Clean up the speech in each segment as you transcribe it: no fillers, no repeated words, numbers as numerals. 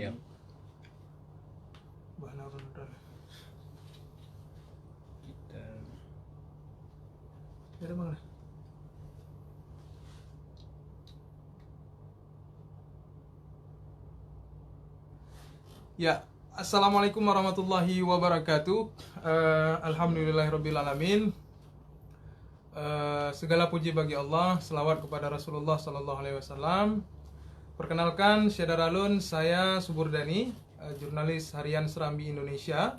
Ya. Bahan apa Kita ada mana? Ya, assalamualaikum warahmatullahi wabarakatuh. Alhamdulillahirobbilalamin. Segala puji bagi Allah, selawat kepada Rasulullah Sallallahu Alaihi Wasallam. Perkenalkan, Syedaralun, saya Suburdani, jurnalis harian Serambi Indonesia.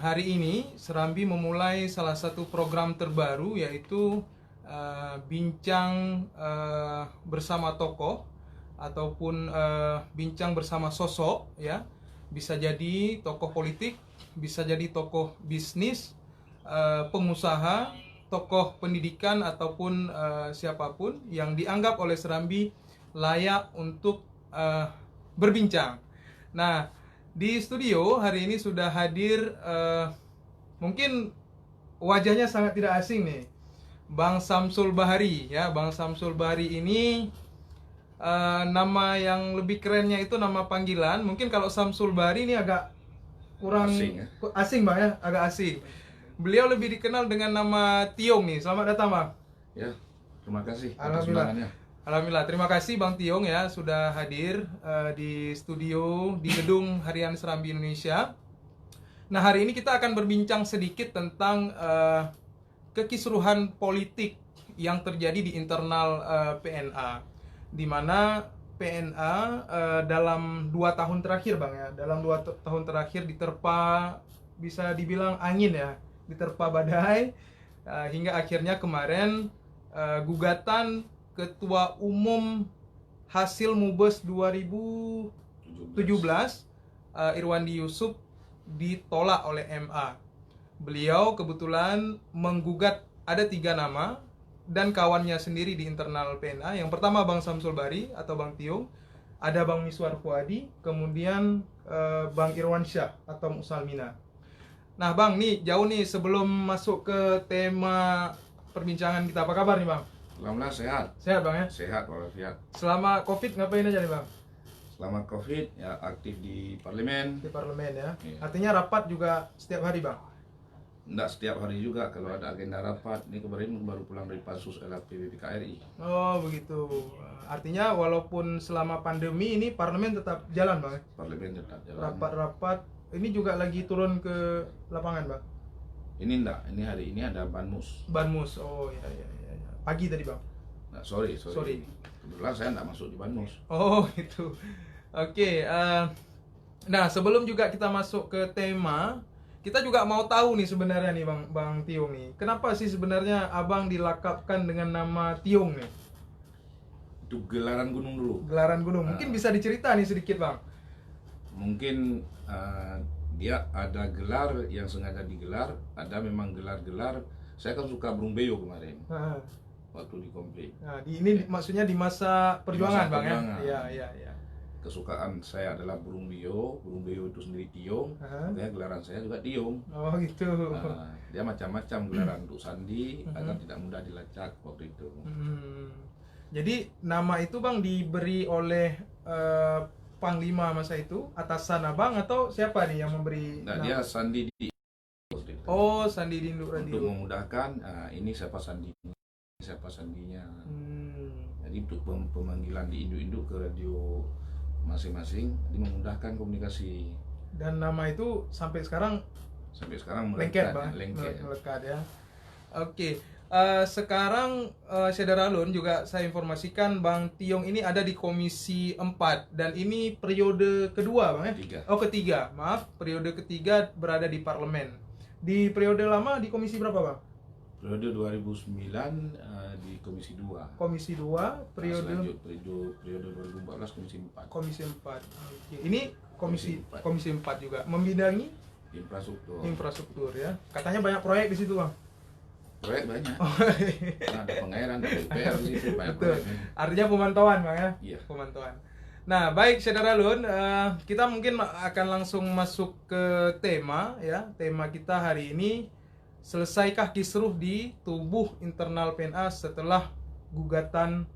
Hari ini Serambi memulai salah satu program terbaru, yaitu bincang bersama tokoh ataupun bincang bersama sosok, ya. Bisa jadi tokoh politik, bisa jadi tokoh bisnis, pengusaha, tokoh pendidikan, ataupun siapapun yang dianggap oleh Serambi layak untuk berbincang. Nah, di studio hari ini sudah hadir, mungkin wajahnya sangat tidak asing nih, Bang Samsul Bahari, ya. Bang Samsul Bahari ini nama yang lebih kerennya itu nama panggilan. Mungkin kalau Samsul Bahari ini agak kurang Asing, ya? Asing Bang, ya, agak asing. Beliau lebih dikenal dengan nama Tiong nih. Selamat datang Bang. Ya, terima kasih atas Alhamdulillah. undangannya. Alhamdulillah, terima kasih Bang Tiong ya sudah hadir di studio di gedung Harian Serambi Indonesia. Nah, hari ini kita akan berbincang sedikit tentang kekisruhan politik yang terjadi di internal PNA, di mana PNA dalam 2 tahun terakhir Bang ya, dalam 2 tahun terakhir diterpa, bisa dibilang angin ya, diterpa badai, hingga akhirnya kemarin gugatan Ketua Umum hasil Mubes 2017 Irwandi Yusuf ditolak oleh MA. Beliau kebetulan menggugat ada 3 nama dan kawannya sendiri di internal PNA. Yang pertama Bang Samsul Bahari atau Bang Tiong, ada Bang Miswar Fuadi, kemudian Bang Irwansyah atau Musalmina. Nah Bang, nih jauh nih sebelum masuk ke tema perbincangan kita, apa kabar nih Bang? Alhamdulillah sehat. Sehat Bang ya? Sehat walafiat. Selama Covid ngapain aja nih Bang? Selama Covid ya aktif di parlemen. Di parlemen ya. Iya. Artinya rapat juga setiap hari Bang? Enggak setiap hari juga, kalau ada agenda rapat. Ini kemarin baru pulang dari Pansus LHP BPKRI. Oh begitu. Artinya walaupun selama pandemi ini parlemen tetap jalan Bang ya? Parlemen tetap jalan. Rapat-rapat ini juga lagi turun ke lapangan Bang? Ini enggak, ini hari ini ada Banmus. Banmus, oh ya. Pagi tadi Bang? Nah, sorry. Sorry. Kebetulan saya enggak masuk di Banmus. Oh gitu. Oke, nah sebelum juga kita masuk ke tema, kita juga mau tahu nih sebenarnya nih Bang Tiong nih, kenapa sih sebenarnya Abang dilakapkan dengan nama Tiong nih? Itu gelaran gunung dulu. Gelaran gunung, mungkin bisa dicerita nih sedikit Bang. Mungkin dia ada gelar yang sengaja digelar, ada memang gelar-gelar. Saya kan suka burung beo kemarin Nah, waktu di konflik. ini maksudnya di masa perjuangan Masa Bang perjuangan. ya? Iya. Kesukaan saya adalah burung beo itu sendiri tiong, Aha. makanya gelaran saya juga tiong. Oh gitu. Nah, dia macam-macam gelaran untuk sandi agar tidak mudah dilacak waktu itu. Jadi nama itu Bang diberi oleh Panglima masa itu, atasan Abang atau siapa nih yang memberi Nah, nama? dia sandi di waktu itu. Oh, Sandi di Induk Untuk Radio. memudahkan, ini siapa sandinya. Jadi untuk pemanggilan di induk-induk ke radio masing-masing, ini memudahkan komunikasi. Dan nama itu sampai sekarang Lengket Bang, lengket. melekat ya. Oke, sekarang Syedaralun juga saya informasikan Bang Tiong ini ada di Komisi 4 dan ini periode kedua Bang ya? Ketiga. Oh ketiga, maaf, periode ketiga berada di parlemen. Di periode lama di komisi berapa Bang? Periode 2009 di Komisi 2. Komisi 2, periode Periode 2014 Komisi 4. Komisi 4. Oke. Ini Komisi 4. Komisi 4 juga membidangi Infrastruktur. ya. Katanya banyak proyek di situ Bang. Proyek banyak. Oh, Nah, ada pengairan, ada UPR di situ banyak betul. proyek. Artinya pemantauan Bang ya. Iya. Pemantauan. Nah, baik Syedaralun, kita mungkin akan langsung masuk ke tema ya. Tema kita hari ini, selesaikah kisruh di tubuh internal PNA setelah gugatan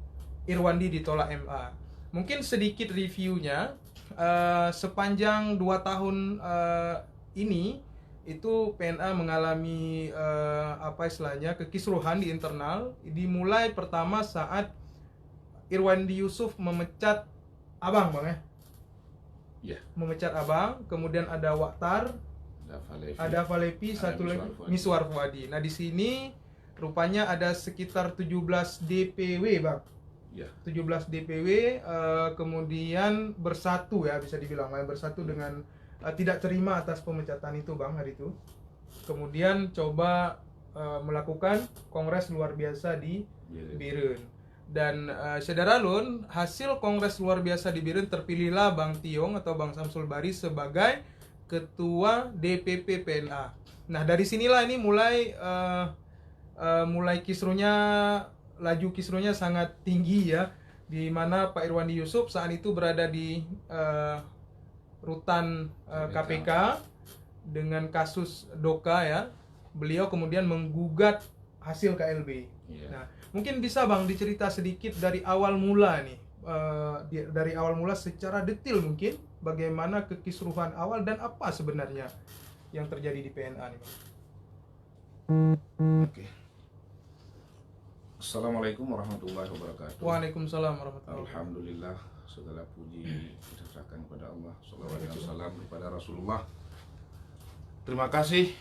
Irwandi ditolak MA. Mungkin sedikit reviewnya, sepanjang 2 tahun ini itu PNA mengalami apa istilahnya kekisruhan di internal. Dimulai pertama saat Irwandi Yusuf memecat Abang, Bang ya. Ya. Memecat Abang, kemudian ada Waktar, ada Falepi, satu lagi Miswar Fuadi. Nah, di sini rupanya ada sekitar 17 DPW, Bang. Ya. 17 DPW kemudian bersatu ya, bisa dibilang bersatu dengan tidak terima atas pemecatan itu, Bang, hari itu. Kemudian coba melakukan kongres luar biasa di Biren. Dan Saudara Lun, hasil kongres luar biasa di Biren terpilihlah Bang Tiong atau Bang Samsul Bari sebagai ketua DPP PNA. Nah, dari sinilah ini mulai kisruhnya, laju kisruhnya sangat tinggi ya, di mana Pak Irwandi Yusuf saat itu berada di rutan KPK dengan kasus Doka ya. Beliau kemudian menggugat hasil KLB. Nah, mungkin bisa Bang dicerita sedikit dari awal mula nih, dari awal mula secara detail mungkin bagaimana kekisruhan awal dan apa sebenarnya yang terjadi di PNA nih, Bang. Oke. Assalamualaikum warahmatullahi wabarakatuh. Waalaikumsalam warahmatullahi wabarakatuh. Alhamdulillah, segala puji kita serahkan kepada Allah. Shalawat dan salam kepada Rasulullah. Terima kasih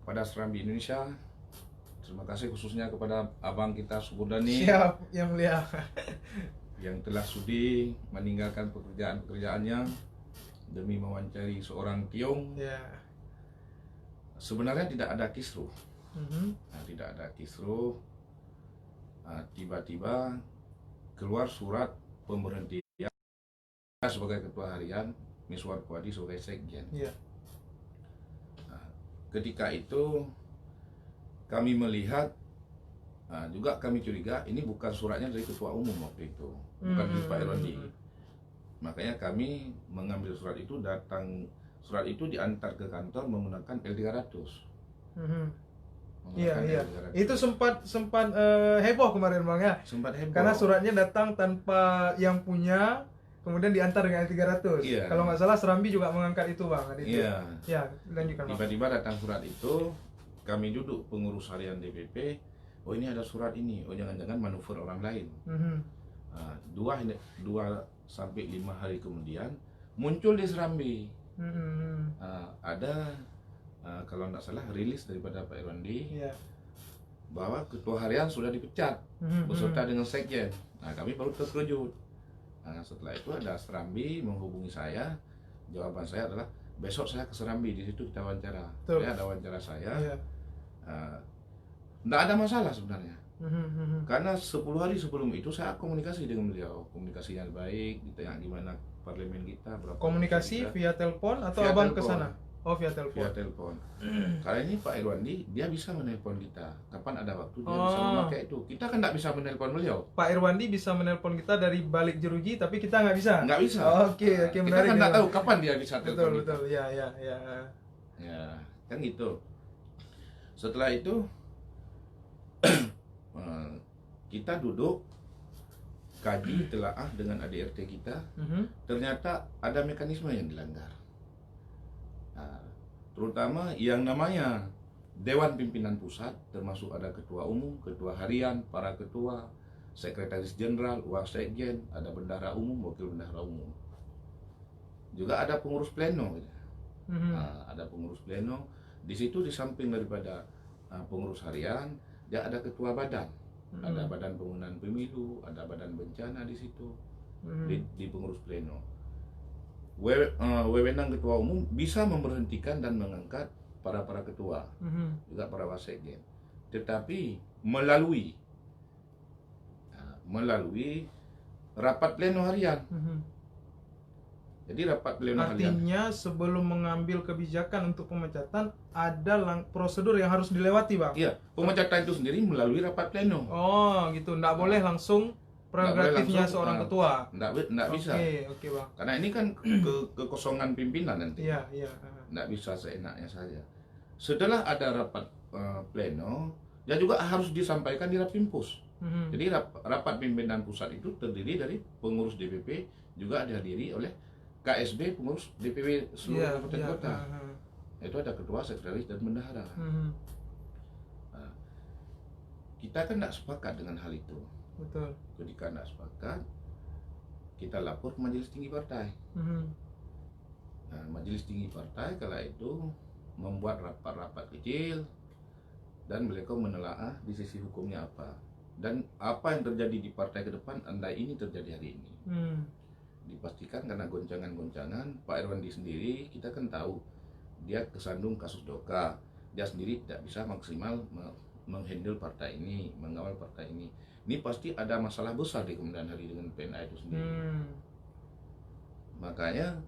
kepada Serambi Indonesia. Terima kasih khususnya kepada abang kita Suburdani. Siap, yang mulia. Yang telah sudi meninggalkan pekerjaannya demi mewawancari seorang Tiong. Ya. Sebenarnya tidak ada kisruh. Nah, tidak ada kisruh. Tiba-tiba keluar surat pemberhentian sebagai ketua harian, Miswar Fuadi sebagai sekjen. Ya. Nah, ketika itu kami melihat, juga kami curiga ini bukan suratnya dari ketua umum waktu itu, bukan dari Pak Irwandi. Makanya kami mengambil surat itu, surat itu diantar ke kantor menggunakan L300. Iya. Itu sempat heboh kemarin, Bang ya. Sempat heboh. Karena suratnya datang tanpa yang punya, kemudian diantar dengan 300. Iya. Kalau nggak salah Serambi juga mengangkat itu, Bang. Iya. Ya, lanjutkan, Bang. Tiba-tiba datang surat itu, kami duduk pengurus harian DPP. Oh, ini ada surat ini. Oh, jangan-jangan manuver orang lain. 2 sampai 5 hari kemudian muncul di Serambi. Ada kalau tidak salah rilis daripada Pak Irwandi bahwa ketua harian sudah dipecat beserta dengan sekjen. Nah, kami baru terkejut. Nah, setelah itu ada Serambi menghubungi saya. Jawaban saya adalah besok saya ke Serambi, di situ kita wawancara. Saya ada wawancara saya. Tidak ada masalah sebenarnya. Karena 10 hari sebelum itu saya komunikasi dengan beliau, komunikasinya baik, ditanya gimana parlemen kita, berapa komunikasi kita. Via telepon atau Via abang telepon. ke sana? Oh, via telepon. Via telepon. Karena ini Pak Irwandi, dia bisa menelpon kita. Kapan ada waktu dia bisa memakai itu. Kita kan tidak bisa menelpon beliau. Pak Irwandi bisa menelpon kita dari balik jeruji, tapi kita nggak bisa. Nggak bisa. Oke, Kita menarik. kan Ya, nggak tahu kapan dia bisa telepon. betul. Ya. Ya, kan gitu. Setelah itu kita duduk kaji telaah dengan ADRT kita. Ternyata ada mekanisme yang dilanggar. Nah, terutama yang namanya Dewan Pimpinan Pusat, termasuk ada ketua umum, ketua harian, para ketua, sekretaris jenderal, wasekjen, ada bendahara umum, wakil bendahara umum. Juga ada pengurus pleno. Nah, ada pengurus pleno. Di situ di samping daripada pengurus harian, dia ada ketua badan. Ada badan pengundangan pemilu, ada badan bencana di situ, di pengurus pleno. Wewenang ketua umum bisa memberhentikan dan mengangkat para ketua, juga para wasekjen. Tetapi melalui rapat pleno harian. Jadi rapat pleno harian. Artinya sebelum mengambil kebijakan untuk pemecatan ada prosedur yang harus dilewati, Bang. Iya, pemecatan itu sendiri melalui rapat pleno. Oh, gitu. Nggak boleh langsung prerogatifnya seorang ketua. Nggak bisa. Oke, Bang. Karena ini kan kekosongan pimpinan nanti. Iya. Nggak bisa seenaknya saja. Setelah ada rapat pleno, dia juga harus disampaikan di Rapimpus. Jadi rapat pimpinan pusat itu terdiri dari pengurus DPP, juga dihadiri oleh KSB pengurus DPW seluruh kabupaten kota. uh-huh. Itu ada ketua, sekretaris, dan bendahara. Nah, kita kan tidak sepakat dengan hal itu. Betul. Ketika tidak sepakat, kita lapor ke majelis tinggi partai. Nah, majelis tinggi partai kala itu membuat rapat-rapat kecil dan beliau menelaah di sisi hukumnya apa dan apa yang terjadi di partai ke depan andai ini terjadi hari ini. Dipastikan karena goncangan-goncangan Pak Irwandi sendiri kita kan tahu dia kesandung kasus Doka, dia sendiri tidak bisa maksimal menghandle partai ini, mengawal partai ini. Ini pasti ada masalah besar di kemudian hari dengan PNA itu sendiri. Makanya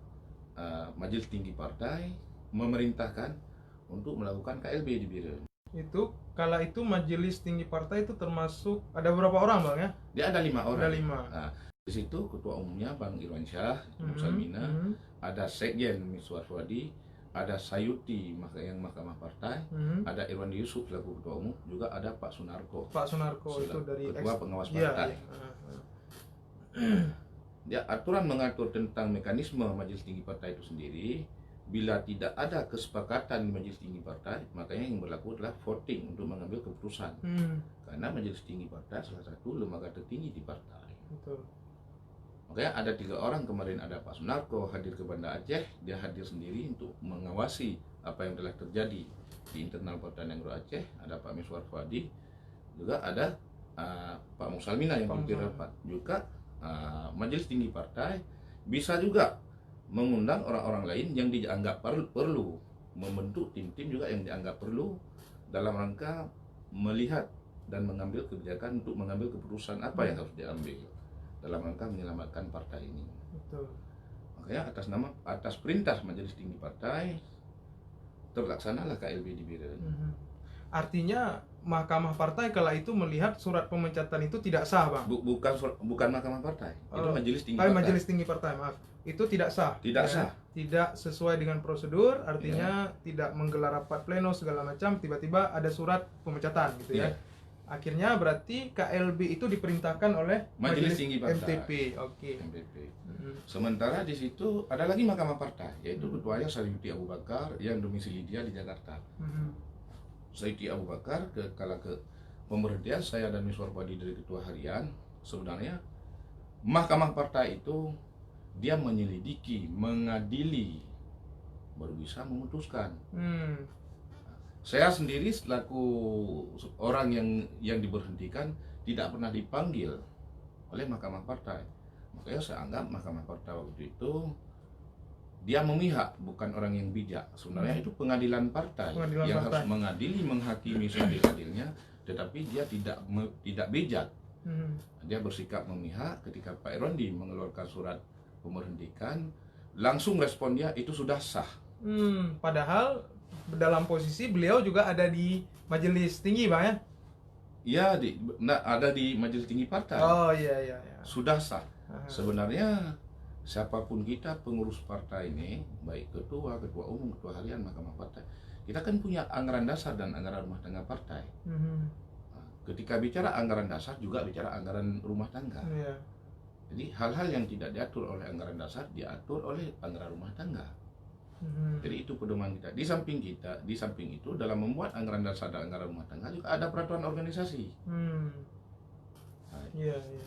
majelis tinggi partai memerintahkan untuk melakukan KLB di Biren. Itu kala itu majelis tinggi partai itu termasuk ada berapa orang bang ya? Dia ada 5 orang. Ada 5. Nah, di situ ketua umumnya Bang Irwan Syah, Salmina, ada Sekjen Miswar Fuadi, ada Sayuti yang Mahkamah Partai, ada Irwandi Yusuf selaku ketua umum, juga ada Pak Sunarko. Pak Sunarko itu dari ketua pengawas partai. Dia aturan mengatur tentang mekanisme majelis tinggi partai itu sendiri. Bila tidak ada kesepakatan di majelis tinggi partai, makanya yang berlaku adalah voting untuk mengambil keputusan. Karena majelis tinggi partai salah satu lembaga tertinggi di partai. Betul. Makanya ada 3 orang kemarin, ada Pak Sunarko hadir ke Banda Aceh, dia hadir sendiri untuk mengawasi apa yang telah terjadi di internal Partai Nangro Aceh. Ada Pak Miswar Fuadi, juga ada Pak Musalmina yang memimpin rapat. Juga majelis tinggi partai bisa juga mengundang orang-orang lain yang dianggap perlu membentuk tim-tim juga yang dianggap perlu dalam rangka melihat dan mengambil kebijakan untuk mengambil keputusan apa yang harus diambil dalam rangka menyelamatkan partai ini. Betul. Makanya atas perintah majelis tinggi partai terlaksanalah KLB di Biren. Artinya Mahkamah Partai kala itu melihat surat pemecatan itu tidak sah, Bang. Bukan Mahkamah Partai. Itu majelis tinggi partai. Majelis tinggi partai, maaf. Itu tidak sah. Tidak sah. Tidak sesuai dengan prosedur, artinya tidak menggelar rapat pleno segala macam, tiba-tiba ada surat pemecatan gitu ya. Akhirnya berarti KLB itu diperintahkan oleh Majelis Tinggi Partai. MTP. Oke. MTP. Sementara di situ ada lagi Mahkamah Partai, yaitu ketuanya Sayuti Abu Bakar yang domisili dia di Jakarta. Sayuti Abu Bakar kala ke pemberhentian saya dan Miswar Fuadi dari ketua harian, sebenarnya Mahkamah Partai itu dia menyelidiki, mengadili, baru bisa memutuskan. Saya sendiri selaku orang yang diberhentikan tidak pernah dipanggil oleh Mahkamah Partai. Makanya saya anggap Mahkamah Partai waktu itu dia memihak, bukan orang yang bijak. Sebenarnya itu pengadilan partai yang harus mengadili, menghakimi seadil-adilnya, tetapi dia tidak bijak. Dia bersikap memihak. Ketika Pak Irwandi mengeluarkan surat pemberhentian, langsung respon dia itu sudah sah. Padahal dalam posisi beliau juga ada di majelis tinggi, Bang ya? Iya, ada di majelis tinggi partai. Oh iya. Sudah sah. Sebenarnya siapapun kita pengurus partai ini, baik ketua umum, ketua harian, Mahkamah Partai, kita kan punya anggaran dasar dan anggaran rumah tangga partai. Ketika bicara anggaran dasar juga bicara anggaran rumah tangga. Jadi hal-hal yang tidak diatur oleh anggaran dasar diatur oleh anggaran rumah tangga. Jadi itu pedoman kita. Di samping itu dalam membuat anggaran dasar dan anggaran rumah tangga juga ada peraturan organisasi.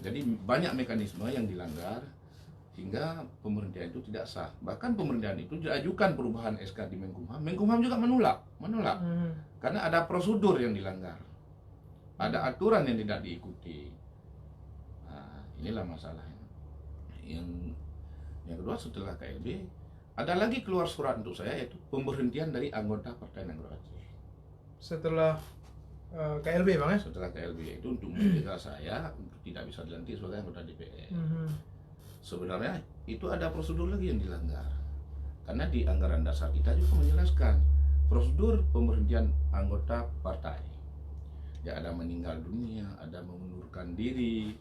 Jadi banyak mekanisme yang dilanggar hingga pemberhentian itu tidak sah. Bahkan pemberhentian itu diajukan perubahan SK di Menkumham. Menkumham juga menolak. Karena ada prosedur yang dilanggar. Ada aturan yang tidak diikuti. Nah, inilah masalahnya. Yang kedua setelah KLB ada lagi keluar surat untuk saya, yaitu pemberhentian dari anggota Partai Nangro Aceh. Setelah KLB, Bang ya? Setelah KLB itu untuk mencegah saya untuk tidak bisa dilantik sebagai anggota DPR. Sebenarnya itu ada prosedur lagi yang dilanggar. Karena di anggaran dasar kita juga menjelaskan prosedur pemberhentian anggota partai. Ya ada meninggal dunia, ada mengundurkan diri,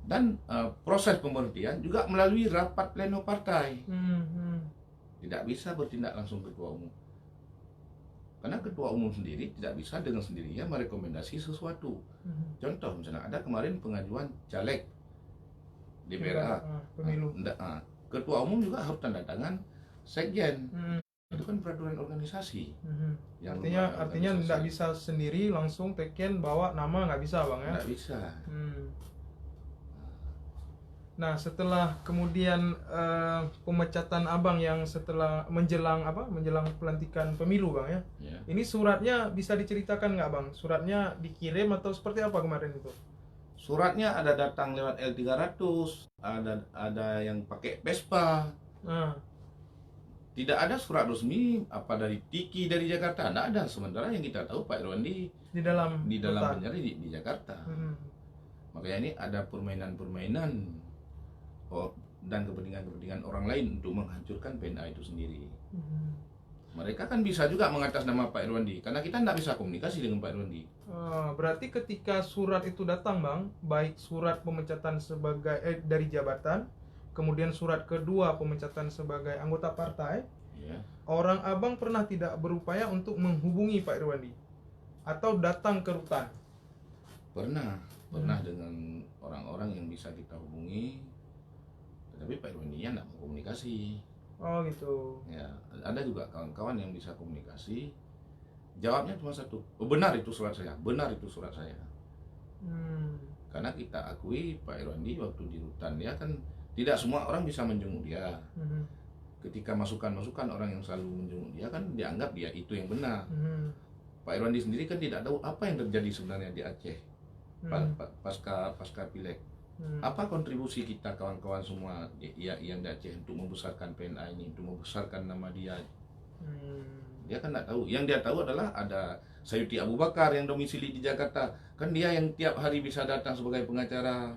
dan proses pemberhentian juga melalui rapat pleno partai. Tidak bisa bertindak langsung ketua umum. Karena ketua umum sendiri tidak bisa dengan sendirinya merekomendasi sesuatu. Contoh misalnya ada kemarin pengajuan caleg DPRA pemilu. ketua umum juga harus tanda tangan sekjen. Itu kan peraturan organisasi. Yang artinya nggak bisa sendiri langsung teken bawa nama, nggak bisa bang ya? Nggak bisa. Nah setelah kemudian pemecatan abang yang setelah menjelang pelantikan pemilu bang ya, ini suratnya bisa diceritakan nggak bang? Suratnya dikirim atau seperti apa kemarin itu? Suratnya ada datang lewat L300, ada yang pakai Vespa. Tidak ada surat resmi apa dari Tiki dari Jakarta, tidak ada. Sementara yang kita tahu Pak Irwandi di dalam penjara di Jakarta. Makanya ini ada permainan-permainan dan kepentingan-kepentingan orang lain untuk menghancurkan PNA itu sendiri. Mereka kan bisa juga mengatas nama Pak Irwandi, karena kita tidak bisa komunikasi dengan Pak Irwandi. Berarti ketika surat itu datang bang, baik surat pemecatan sebagai dari jabatan, kemudian surat kedua pemecatan sebagai anggota partai, orang abang pernah tidak berupaya untuk menghubungi Pak Irwandi atau datang ke rutan? Pernah dengan orang-orang yang bisa kita hubungi, tetapi Pak Irwandi tidak mau komunikasi. Oh gitu. Ya, ada juga kawan-kawan yang bisa komunikasi, jawabnya cuma satu, benar itu surat saya, benar itu surat saya. Karena kita akui Pak Irwandi waktu di rutan dia kan tidak semua orang bisa menjenguk dia. Ketika masukan-masukan orang yang selalu menjenguk dia kan dianggap dia itu yang benar. Pak Irwandi sendiri kan tidak tahu apa yang terjadi sebenarnya di Aceh pasca pileg. Apa kontribusi kita kawan-kawan semua yang di Aceh untuk membesarkan PNA ini, untuk membesarkan nama dia? Dia kan tidak tahu. Yang dia tahu adalah ada Sayuti Abu Bakar yang domisili di Jakarta. Kan dia yang tiap hari bisa datang sebagai pengacara,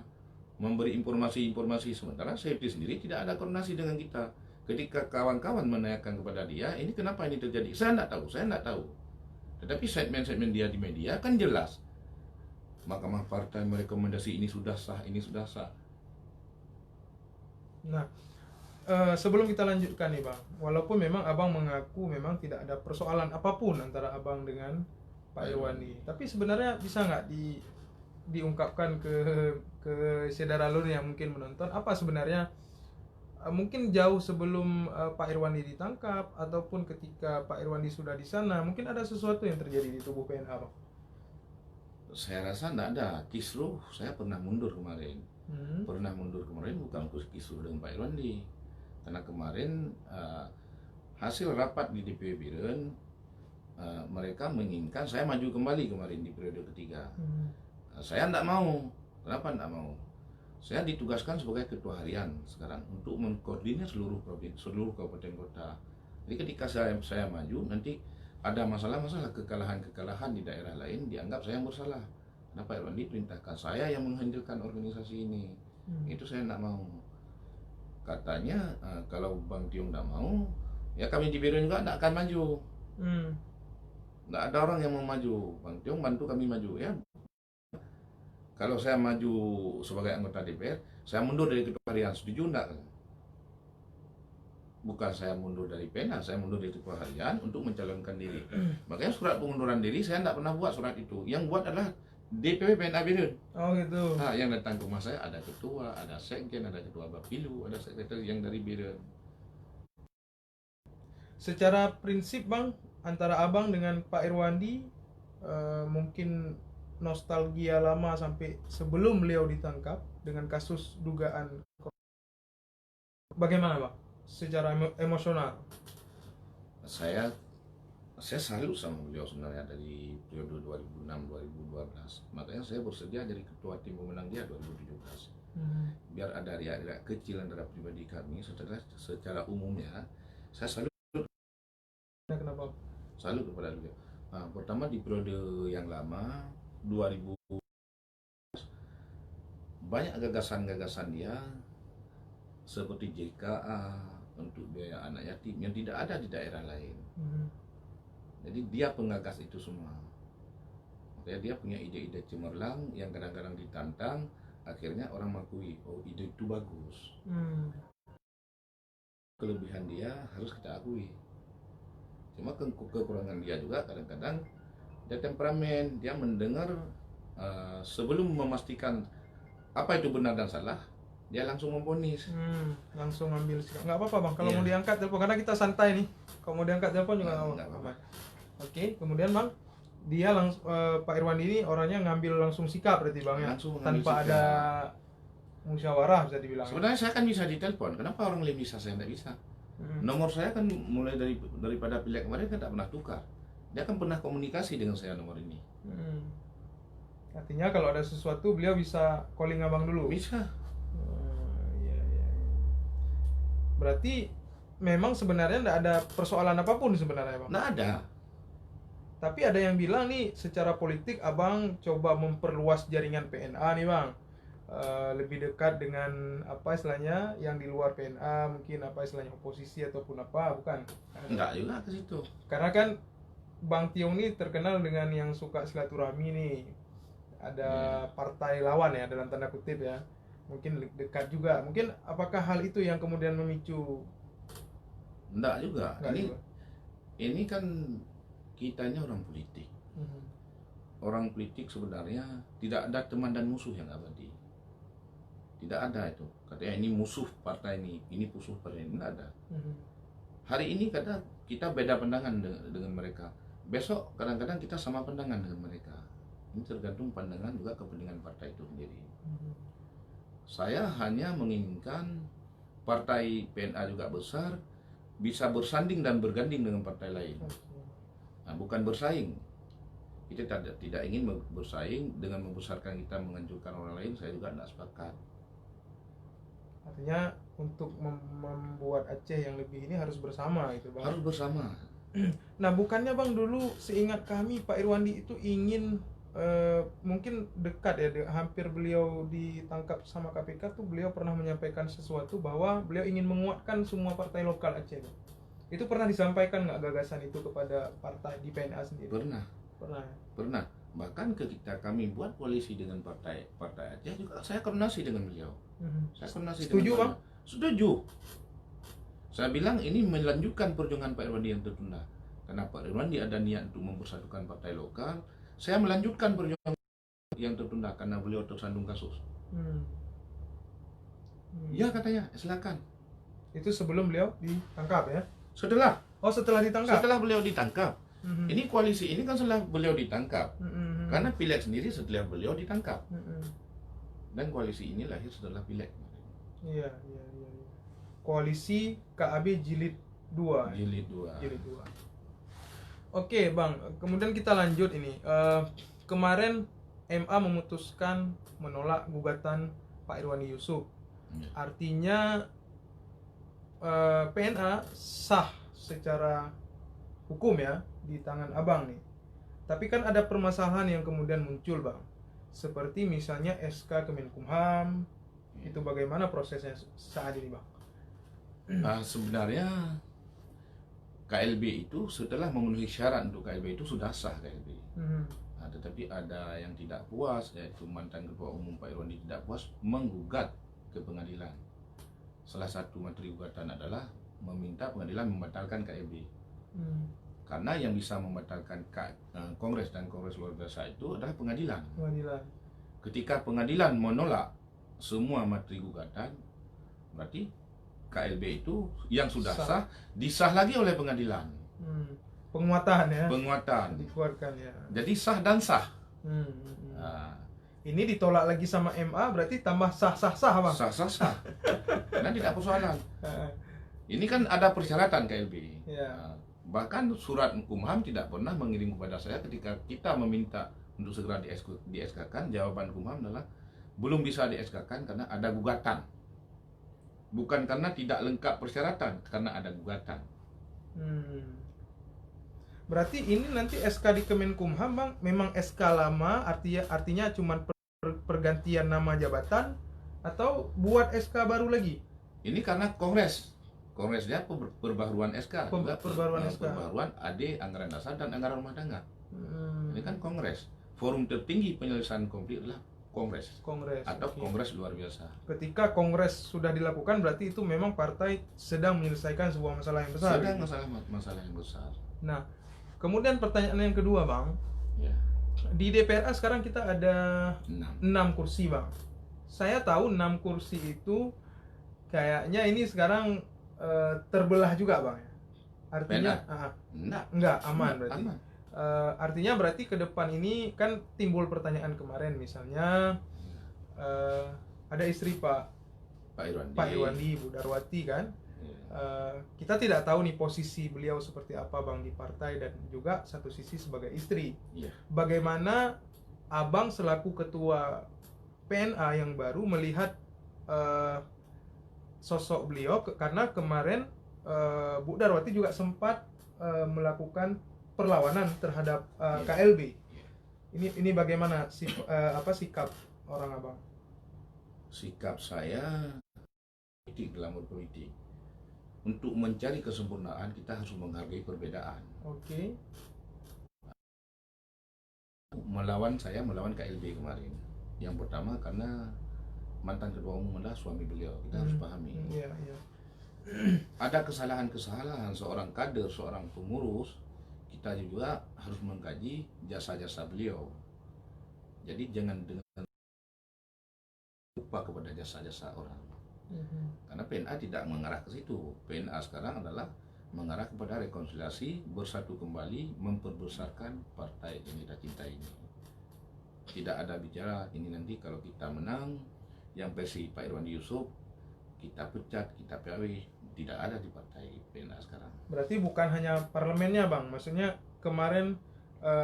memberi informasi-informasi. Sementara Sayuti sendiri tidak ada koordinasi dengan kita. Ketika kawan-kawan menanyakan kepada dia, ini kenapa ini terjadi? Saya tidak tahu. Tetapi segmen-segmen dia di media kan jelas. Mahkamah Partai merekomendasi ini sudah sah, ini sudah sah. Nah, sebelum kita lanjutkan nih bang, walaupun memang abang mengaku memang tidak ada persoalan apapun antara abang dengan Pak Irwandi, tapi sebenarnya bisa nggak diungkapkan ke saudara Lun yang mungkin menonton, apa sebenarnya mungkin jauh sebelum Pak Irwandi ditangkap ataupun ketika Pak Irwandi sudah di sana, mungkin ada sesuatu yang terjadi di tubuh PNA bang? Saya rasa tidak ada. Kisruh saya pernah mundur kemarin. Bukan kisruh dengan Pak Irwandi. Karena kemarin hasil rapat di DPW Biren, mereka menginginkan saya maju kembali kemarin di periode ketiga. Saya tidak mau. Kenapa tidak mau? Saya ditugaskan sebagai ketua harian sekarang untuk mengkoordinir seluruh kabupaten kota. Jadi ketika saya maju, nanti ada masalah-masalah kekalahan di daerah lain, dianggap saya yang bersalah. Kenapa Irwandi perintahkan saya yang menghandlekan organisasi ini? Itu saya tidak mau. Katanya kalau Bang Tiong tidak mau, ya kami di Biren juga tidak akan maju. Tidak ada orang yang mau maju. Bang Tiong bantu kami maju ya. Kalau saya maju sebagai anggota DPR, saya mundur dari ketua harian, setuju enggak? Bukan saya mundur dari PNA, saya mundur dari ketua harian untuk mencalonkan diri. Makanya surat pengunduran diri saya tidak pernah buat surat itu. Yang buat adalah DPW PNA Biren. Oh gitu. Nah, yang datang ke rumah saya ada ketua, ada sekjen, ada ketua Bapilu, ada sekretariat yang dari Biren. Secara prinsip bang, antara abang dengan Pak Irwandi mungkin nostalgia lama sampai sebelum beliau ditangkap dengan kasus dugaan. Bagaimana bang? Secara emosional, saya salut sama beliau sebenarnya dari periode 2006-2012. Makanya saya bersedia jadi ketua tim pemenang dia 2017. Biar ada riak-riak kecil antara pribadi kami. Secara umumnya saya salut. Kenapa? Salut kepada beliau. Pertama di periode yang lama 2000, banyak gagasan-gagasan dia seperti JKA untuk biaya anak yatim yang tidak ada di daerah lain. Jadi dia penggagas itu semua. Makanya dia punya ide-ide cemerlang yang kadang-kadang ditantang, akhirnya orang mengakui, oh ide itu bagus. Kelebihan dia harus kita akui. Cuma kekurangan dia juga kadang-kadang dia temperamen, dia mendengar sebelum memastikan apa itu benar dan salah, dia langsung memvonis. Langsung ambil sikap. Nggak apa-apa bang, kalau Iya. mau diangkat telepon, karena kita santai nih. Kalau mau diangkat telepon juga Nggak nggak apa-apa. apa-apa. Oke, kemudian bang, dia langsung Pak Irwandi ini orangnya ngambil langsung sikap berarti bang ya, Langsung ngambil tanpa sikap. ada musyawarah bisa dibilang. Sebenarnya saya kan bisa ditelepon, kenapa orang lain bisa saya tidak bisa? Nomor saya kan mulai daripada pileg kemarin kan tidak pernah tukar. Dia kan pernah komunikasi dengan saya nomor ini. Artinya kalau ada sesuatu beliau bisa calling abang dulu. Bisa. Iya. Berarti memang sebenarnya tidak ada persoalan apapun sebenarnya bang. Nggak ada. Tapi ada yang bilang nih secara politik abang coba memperluas jaringan PNA nih bang. Lebih dekat dengan apa istilahnya yang di luar PNA, mungkin apa istilahnya oposisi ataupun apa, bukan? Enggak juga ke situ. Karena kan Bang Tiong ini terkenal dengan yang suka silaturahmi nih. Ada partai lawan ya dalam tanda kutip ya. Mungkin dekat juga. Mungkin apakah hal itu yang kemudian memicu? Enggak juga. Nggak juga. Ini kan kitanya orang politik. Orang politik sebenarnya tidak ada teman dan musuh yang abadi. Tidak ada itu. Katanya ini musuh partai ini musuh partai ini, tidak ada. Hari ini kadang kita beda pandangan dengan mereka. Besok kadang-kadang kita sama pandangan dengan mereka. Ini tergantung pandangan juga kepentingan partai itu sendiri. Saya hanya menginginkan partai PNA juga besar, bisa bersanding dan berganding dengan partai lain. Nah, bukan bersaing. Kita tidak ingin bersaing dengan membesarkan kita, menghancurkan orang lain. Saya juga tidak sepakat. Artinya untuk membuat Aceh yang lebih ini harus bersama gitu bang. Harus bersama. Nah bukannya bang dulu seingat kami Pak Irwandi itu ingin mungkin dekat ya, hampir beliau ditangkap sama KPK tuh beliau pernah menyampaikan sesuatu bahwa beliau ingin menguatkan semua partai lokal Aceh. Itu pernah disampaikan nggak gagasan itu kepada partai di PNA sendiri? Pernah. Bahkan ketika kami buat koalisi dengan partai Aceh juga saya koordinasi dengan beliau. Saya koordinasi. Setuju bang? Setuju. Saya bilang ini melanjutkan perjuangan Pak Irwandi yang tertunda. Karena Pak Irwandi ada niat untuk mempersatukan partai lokal. Saya melanjutkan perjuangan yang tertunda karena beliau tersandung kasus. Ya katanya, silakan. Itu sebelum beliau ditangkap ya? Setelah ditangkap? Setelah beliau ditangkap. Ini koalisi ini kan setelah beliau ditangkap. Karena pileg sendiri setelah beliau ditangkap. Dan koalisi ini lahir setelah pileg. Iya. Koalisi KAB Jilid 2. Jilid 2. Oke bang, kemudian kita lanjut ini. Kemarin MA memutuskan menolak gugatan Pak Irwandi Yusuf. Artinya PNA sah secara hukum ya di tangan abang nih. Tapi kan ada permasalahan yang kemudian muncul bang, seperti misalnya SK Kemenkumham. Itu bagaimana prosesnya saat ini bang? Sebenarnya KLB itu setelah memenuhi syarat untuk KLB itu sudah sah KLB. Tetapi ada yang tidak puas, yaitu mantan Ketua Umum Pak Irwandi tidak puas, menggugat ke pengadilan. Salah satu materi gugatan adalah meminta pengadilan membatalkan KLB. Karena yang bisa membatalkan Kongres dan Kongres luar biasa itu adalah pengadilan. Ketika pengadilan menolak semua materi gugatan, berarti KLB itu yang sudah sah disah lagi oleh pengadilan. Penguatan ya. Penguatan. Dikuatkan ya. Jadi sah dan sah. Ini ditolak lagi sama MA berarti tambah sah bang. Sah. Dan tidak persoalan. Ini kan ada persyaratan KLB. Bahkan surat Kumham tidak pernah mengirim kepada saya ketika kita meminta untuk segera di-SK-kan. Jawaban Kumham adalah belum bisa di-SK-kan karena ada gugatan. Bukan karena tidak lengkap persyaratan, karena ada gugatan. Berarti ini nanti SK di Kemenkumham bang, memang SK lama, artinya cuma pergantian nama jabatan, atau buat SK baru lagi? Ini karena Kongresnya perbaharuan SK. Perbaharuan SK. Perbaharuan AD, anggaran dasar dan anggaran rumah tangga. Ini kan Kongres. Forum tertinggi penyelesaian konflik adalah Kongres atau Kongres luar biasa. Ketika Kongres sudah dilakukan, berarti itu memang partai sedang menyelesaikan sebuah masalah yang besar. Sedang masalah yang besar. Nah, kemudian pertanyaan yang kedua bang, di DPRA sekarang kita ada 6 kursi bang. saya tahu 6 kursi itu kayaknya ini sekarang terbelah juga Bang ya. Artinya enggak aman berarti. Aman. Artinya berarti ke depan ini kan timbul pertanyaan kemarin misalnya ada istri Pak Irwandi, Bu Darwati kan. Kita tidak tahu nih posisi beliau seperti apa Bang di partai dan juga satu sisi sebagai istri. Bagaimana Abang selaku ketua PNA yang baru melihat sosok beliau karena kemarin Bu Darwati juga sempat melakukan perlawanan terhadap KLB. Ini bagaimana sikap orang Abang? Sikap saya dalam berpolitik, untuk mencari kesempurnaan kita harus menghargai perbedaan. Oke. Melawan KLB kemarin. Yang pertama karena mantan ketua umum adalah suami beliau, kita harus pahami. Ada kesalahan-kesalahan seorang kader, seorang pengurus, kita juga harus mengkaji jasa-jasa beliau. Jadi jangan dengan lupa kepada jasa-jasa orang. Karena PNA tidak mengarah ke situ. PNA sekarang adalah mengarah kepada rekonsiliasi, bersatu kembali, memperbesarkan partai yang kita cintai ini. Tidak ada bicara ini nanti kalau kita menang, yang versi Pak Irwandi Yusuf kita pecat, kita PAW. Tidak ada di partai PNA sekarang. Berarti bukan hanya parlemennya Bang, maksudnya kemarin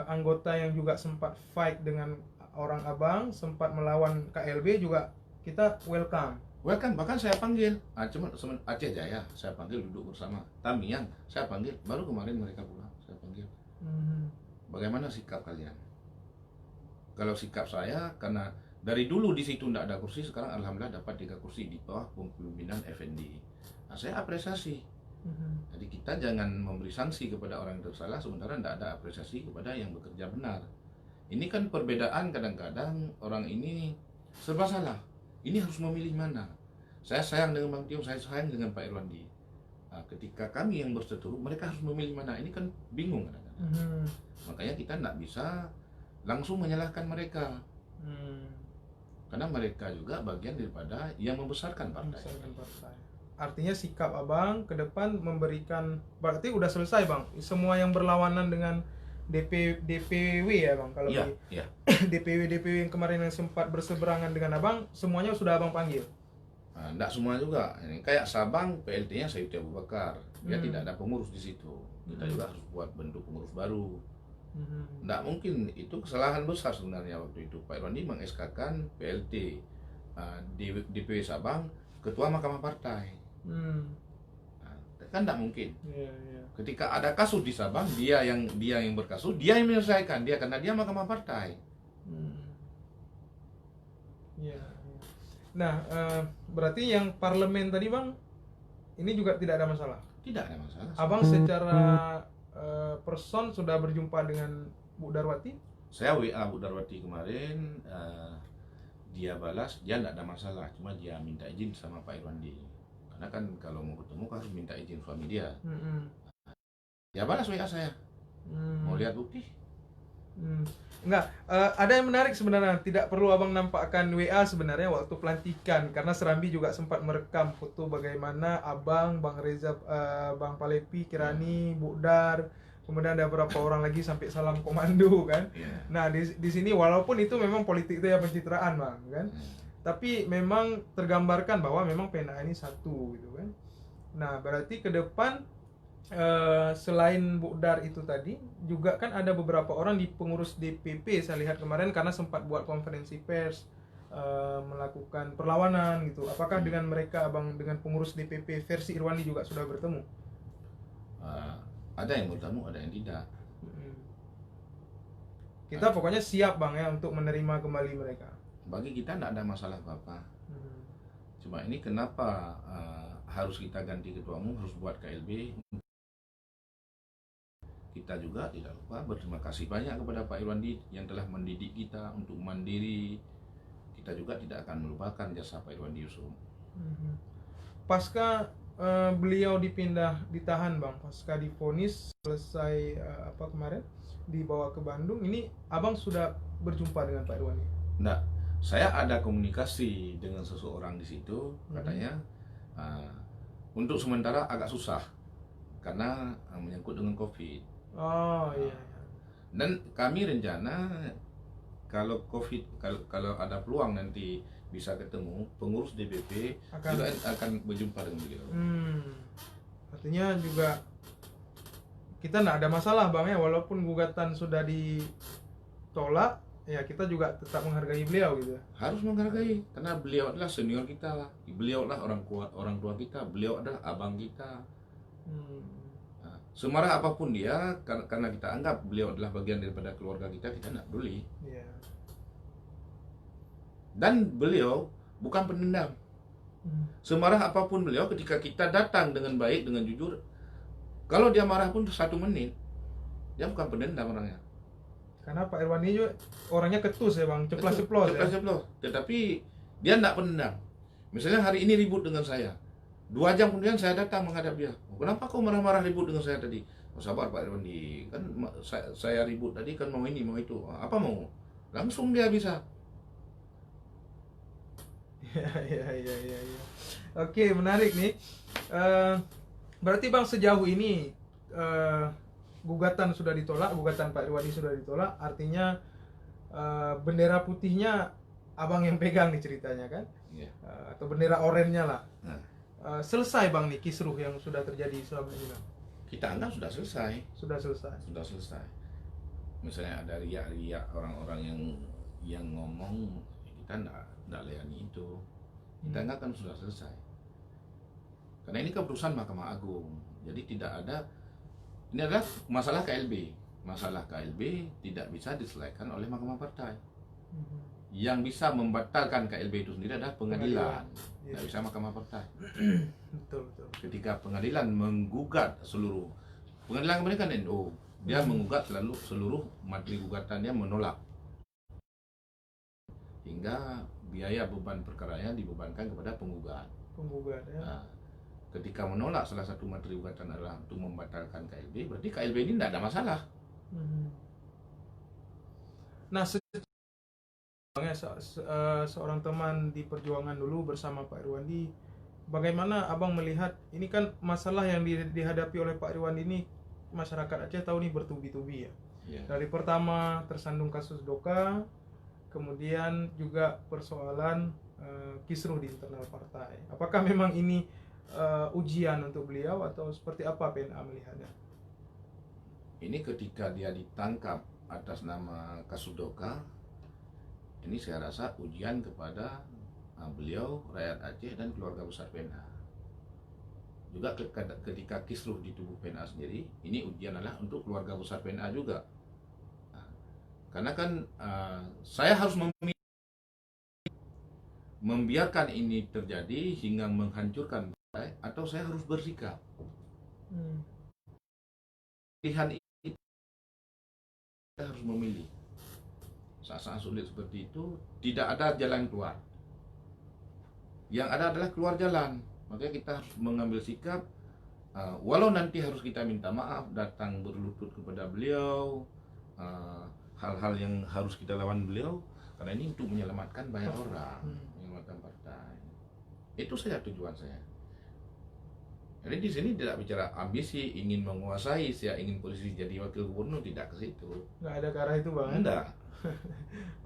anggota yang juga sempat fight dengan orang Abang, sempat melawan KLB juga kita welcome, bahkan saya panggil Aceh Jaya, saya panggil duduk bersama. Tamiang saya panggil, baru kemarin mereka pulang, saya panggil. Bagaimana sikap kalian? Kalau sikap saya, karena dari dulu di situ tidak ada kursi, sekarang alhamdulillah dapat 3 kursi di bawah kepemimpinan Effendi. Nah, saya apresiasi. Jadi kita jangan memberi sanksi kepada orang yang bersalah sementara tidak ada apresiasi kepada yang bekerja benar. Ini kan perbedaan, kadang-kadang orang ini serba salah. Ini harus memilih mana. Saya sayang dengan Bang Tio, saya sayang dengan Pak Irwandi. Nah, ketika kami yang berseteru, mereka harus memilih mana. Ini kan bingung kadang-kadang. Makanya kita tidak bisa langsung menyalahkan mereka. Karena mereka juga bagian daripada yang membesarkan partai. Artinya sikap Abang ke depan memberikan, berarti udah selesai Bang, semua yang berlawanan dengan DPW ya Bang, kalau DPW yang kemarin yang sempat berseberangan dengan Abang, semuanya sudah Abang panggil? Enggak semua juga. Ini kayak Sabang, PLT-nya Sayuti Abu Bakar, dia tidak ada pengurus di situ. Kita juga harus buat bentuk pengurus baru. Enggak mungkin, itu kesalahan besar sebenarnya waktu itu. Pak Irwandi meng-SK-kan PLT DPW Sabang, ketua Mahkamah Partai. Kan tidak mungkin. Ketika ada kasus di Sabang, dia yang berkasus, dia yang menyelesaikan, karena dia Mahkamah Partai. Nah, berarti yang parlemen tadi Bang, ini juga tidak ada masalah? Tidak ada masalah. Abang secara person sudah berjumpa dengan Bu Darwati? Saya WA Bu Darwati kemarin, dia balas, dia tidak ada masalah, cuma dia minta izin sama Pak Irwandi. Karena kan kalau mau ketemu harus minta izin suami dia. Dia balas WA saya, mau lihat bukti. Enggak, ada yang menarik sebenarnya, tidak perlu Abang nampakkan WA sebenarnya waktu pelantikan, karena Serambi juga sempat merekam foto bagaimana Abang, Bang Reza, Bang Palepi, Kirani, Bu Dar, kemudian ada beberapa orang lagi sampai salam komando kan. Nah di sini walaupun itu memang politik itu ya pencitraan Bang kan, tapi memang tergambarkan bahwa memang PNA ini satu gitu kan. Nah berarti ke depan selain Bu Dar itu tadi juga kan ada beberapa orang di pengurus DPP saya lihat kemarin, karena sempat buat konferensi pers melakukan perlawanan gitu. Apakah dengan mereka Abang, dengan pengurus DPP versi Irwandi juga sudah bertemu? Ada yang bertemu, ada yang tidak. Kita pokoknya siap Bang ya untuk menerima kembali mereka. Bagi kita tidak ada masalah apa-apa. Cuma ini kenapa harus kita ganti ketua umum, harus buat KLB. Kita juga tidak lupa berterima kasih banyak kepada Pak Irwandi yang telah mendidik kita untuk mandiri. Kita juga tidak akan melupakan jasa Pak Irwandi Yusuf. Pasca beliau ditahan Bang, pasca divonis selesai kemarin dibawa ke Bandung, ini Abang sudah berjumpa dengan Pak Irwandi? Enggak, saya ada komunikasi dengan seseorang di situ, katanya untuk sementara agak susah karena menyangkut dengan COVID. Oh iya. Dan kami rencana kalau COVID, kalau ada peluang nanti bisa ketemu, pengurus DPP juga akan berjumpa dengan beliau. Artinya juga kita nggak ada masalah Bang ya, walaupun gugatan sudah ditolak, ya kita juga tetap menghargai beliau gitu. Harus menghargai, karena beliau adalah senior kita lah, beliau adalah orang tua kita, beliau adalah abang kita. Nah, semarah apapun dia, karena kita anggap beliau adalah bagian daripada keluarga kita tidak peduli. Dan beliau bukan pendendam. Semarah apapun beliau, ketika kita datang dengan baik, dengan jujur, kalau dia marah pun 1 menit, dia bukan pendendam orangnya. Karena Pak Irwandi juga orangnya ketus ya Bang, ceplos-ceplos ya. Tetapi dia tidak pendendam. Misalnya hari ini ribut dengan saya, 2 jam kemudian saya datang menghadap dia. Kenapa kau marah-marah ribut dengan saya tadi? Oh, sabar Pak Irwandi, kan saya ribut tadi kan mau ini mau itu. Apa mau? Langsung dia bisa. Ya. Oke, menarik nih. Berarti Bang sejauh ini gugatan sudah ditolak, gugatan Pak Irwandi sudah ditolak, artinya bendera putihnya Abang yang pegang nih ceritanya kan? Atau bendera orennya lah. Selesai Bang nih kisruh yang sudah terjadi selama ini Bang? Kita anggap sudah selesai. Sudah selesai. Misalnya ada riak-riak orang-orang yang ngomong, kita tidak layani itu. Kita anggap kan sudah selesai. Karena ini keputusan Mahkamah Agung. Jadi tidak ada, ini adalah masalah KLB. Masalah KLB tidak bisa diselesaikan oleh Mahkamah Partai. Yang bisa membatalkan KLB itu sendiri adalah pengadilan. Tidak bisa Mahkamah Partai. Betul. Ketika pengadilan menggugat seluruh, pengadilan kemudian kan NU, dia menggugat seluruh materi gugatannya menolak, hingga biaya beban perkaranya dibebankan kepada penggugat ya. Nah, ketika menolak salah satu materi gugatan adalah untuk membatalkan KLB, berarti KLB ini tidak ada masalah. Nah, seorang teman di perjuangan dulu bersama Pak Irwandi, bagaimana Abang melihat ini kan masalah yang dihadapi oleh Pak Irwandi ini, masyarakat Aceh tahu nih bertubi-tubi ya. Dari pertama tersandung kasus Doka, kemudian juga persoalan kisruh di internal partai. Apakah memang ini ujian untuk beliau atau seperti apa PNA melihatnya? Ini ketika dia ditangkap atas nama kasus Doka, ini saya rasa ujian kepada beliau, rakyat Aceh dan keluarga besar PNA. Juga ketika kisruh di tubuh PNA sendiri, ini ujian adalah untuk keluarga besar PNA juga. Karena kan saya harus membiarkan ini terjadi hingga menghancurkan partai, atau saya harus bersikap. Pilihan ini kita harus memilih. Saat-saat sulit seperti itu tidak ada jalan keluar. Yang ada adalah keluar jalan. Makanya kita harus mengambil sikap, walau nanti harus kita minta maaf, datang berlutut kepada beliau, hal-hal yang harus kita lawan beliau, karena ini untuk menyelamatkan banyak orang, menyelamatkan partai. Itu saja tujuan saya. Jadi di sini tidak bicara ambisi, ingin menguasai, saya ingin posisi jadi wakil gubernur, tidak ke situ. Nggak ada ke arah itu Bang? Enggak.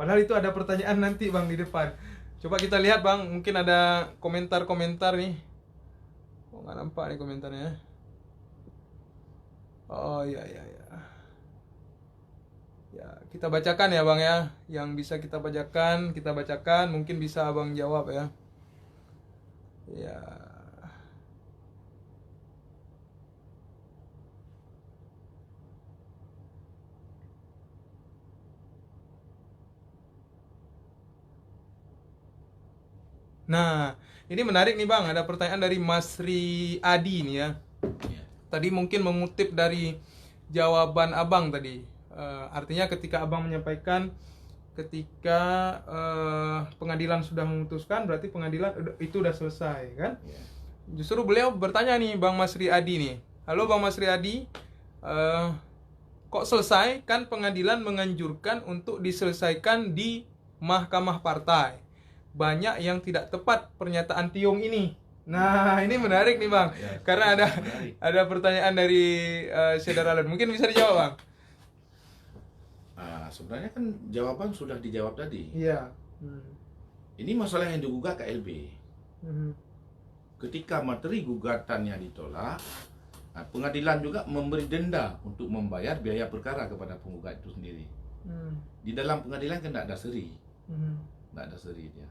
Padahal itu ada pertanyaan nanti Bang di depan. Coba kita lihat Bang, mungkin ada komentar-komentar nih. Oh, nggak nampak nih komentarnya. Oh iya. Ya, kita bacakan ya Bang ya. Yang bisa kita bacakan, mungkin bisa Abang jawab ya. Ya. Nah, ini menarik nih Bang, ada pertanyaan dari Mas Ri Adi nih ya. Tadi mungkin mengutip dari jawaban Abang tadi. Artinya ketika Abang menyampaikan ketika pengadilan sudah memutuskan, berarti pengadilan itu udah selesai kan? Justru beliau bertanya nih Bang Mas Ri Adi nih. Halo Bang Mas Ri Adi, kok selesai? Kan pengadilan menganjurkan untuk diselesaikan di Mahkamah Partai. Banyak yang tidak tepat pernyataan Tiong ini. Nah, ini menarik nih Bang, Ya, karena menarik. ada pertanyaan dari Saudara Alun. Mungkin bisa dijawab Bang? Sebenarnya kan jawaban sudah dijawab tadi. Iya. Ini masalah yang digugat KLB. Ketika materi gugatannya ditolak, pengadilan juga memberi denda untuk membayar biaya perkara kepada penggugat itu sendiri. Di dalam pengadilan kan tidak ada seri, tidak ada seri dia.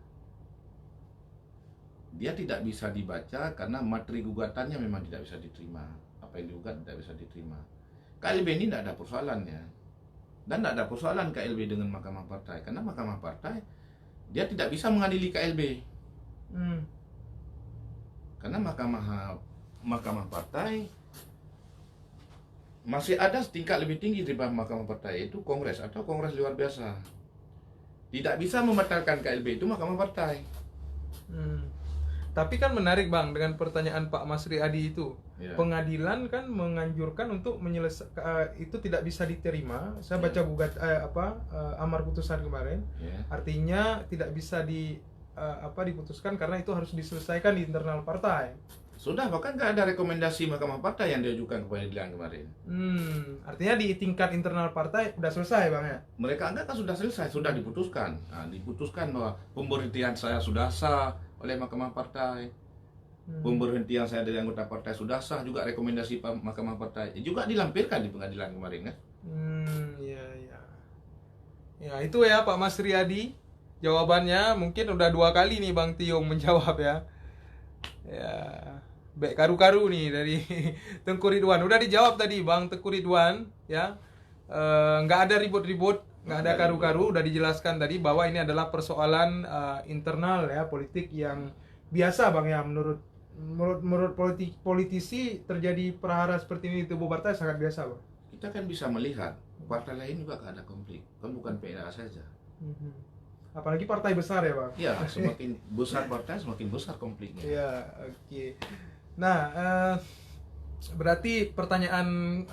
Dia tidak bisa dibaca karena materi gugatannya memang tidak bisa diterima. Apa yang digugat tidak bisa diterima. KLB ini tidak ada persoalannya. Dan tidak ada persoalan KLB dengan Mahkamah Partai. Karena Mahkamah Partai, dia tidak bisa mengadili KLB. Karena Mahkamah Partai masih ada tingkat lebih tinggi daripada Mahkamah Partai, yaitu Kongres atau Kongres luar biasa. Tidak bisa membatalkan KLB itu Mahkamah Partai. Tapi kan menarik Bang dengan pertanyaan Pak Masri Adi itu. Ya. Pengadilan kan menganjurkan untuk menyelesaikan itu tidak bisa diterima. Saya baca amar putusan kemarin. Ya. Artinya tidak bisa diputuskan karena itu harus diselesaikan di internal partai. Sudah, bahkan nggak ada rekomendasi Mahkamah Partai yang diajukan ke pengadilan kemarin. Artinya di tingkat internal partai sudah selesai Bang ya? Mereka anggap kan sudah selesai, sudah diputuskan. Diputuskan bahwa pemberhentian saya sudah sah oleh Mahkamah Partai. Pemberhentian saya dari anggota partai sudah sah, juga rekomendasi Mahkamah Partai. Juga dilampirkan di pengadilan kemarin kan? Iya. Ya itu ya Pak Mas Riyadi. Jawabannya mungkin udah 2 kali nih Bang Tiong menjawab ya. Ya, baik karu-karu nih dari Tengku Ridwan. Udah dijawab tadi Bang Tengku Ridwan ya. Nggak ada ribut-ribut, nggak ada karu-karu. Udah dijelaskan tadi bahwa ini adalah persoalan internal ya, politik yang biasa Bang ya. Menurut politisi terjadi perhara seperti ini di tubuh partai sangat biasa Bang. Kita kan bisa melihat partai lain juga ada konflik, kan bukan PNA saja. Apalagi partai besar ya Bang. Ya, semakin besar partai semakin besar konfliknya. Ya, oke. Nah, berarti pertanyaan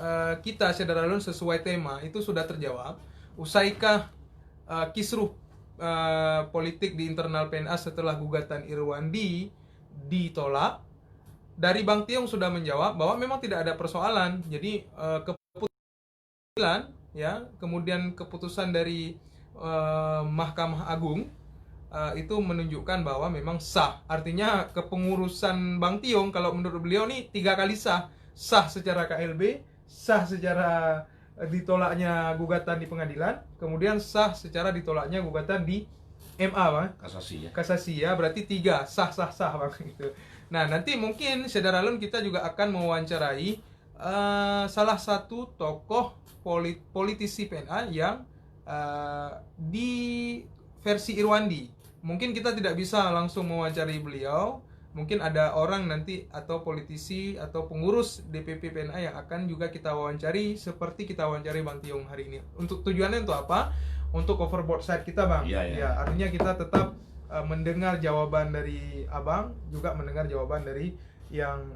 kita Saudara Alun sesuai tema itu sudah terjawab. Usaikah kisruh politik di internal PNA setelah gugatan Irwandi ditolak? Dari Bang Tiong sudah menjawab bahwa memang tidak ada persoalan. Jadi keputusan ya, kemudian keputusan dari Mahkamah Agung itu menunjukkan bahwa memang sah. Artinya kepengurusan Bang Tiong kalau menurut beliau nih 3 kali sah. Sah secara KLB, sah secara ditolaknya gugatan di pengadilan, kemudian sah secara ditolaknya gugatan di MA Bang. Kasasi ya. Kasasi ya, berarti 3 sah Bang gitu. Nah, nanti mungkin Saudara Alun kita juga akan mewawancarai salah satu tokoh politisi PNA yang di versi Irwandi. Mungkin kita tidak bisa langsung mewawancarai beliau. Mungkin ada orang nanti atau politisi atau pengurus DPP PNA yang akan juga kita wawancari seperti kita wawancari Bang Tiong hari ini. Untuk tujuannya untuk apa? Untuk overboard side kita Bang. Ya, artinya kita tetap mendengar jawaban dari Abang, juga mendengar jawaban dari yang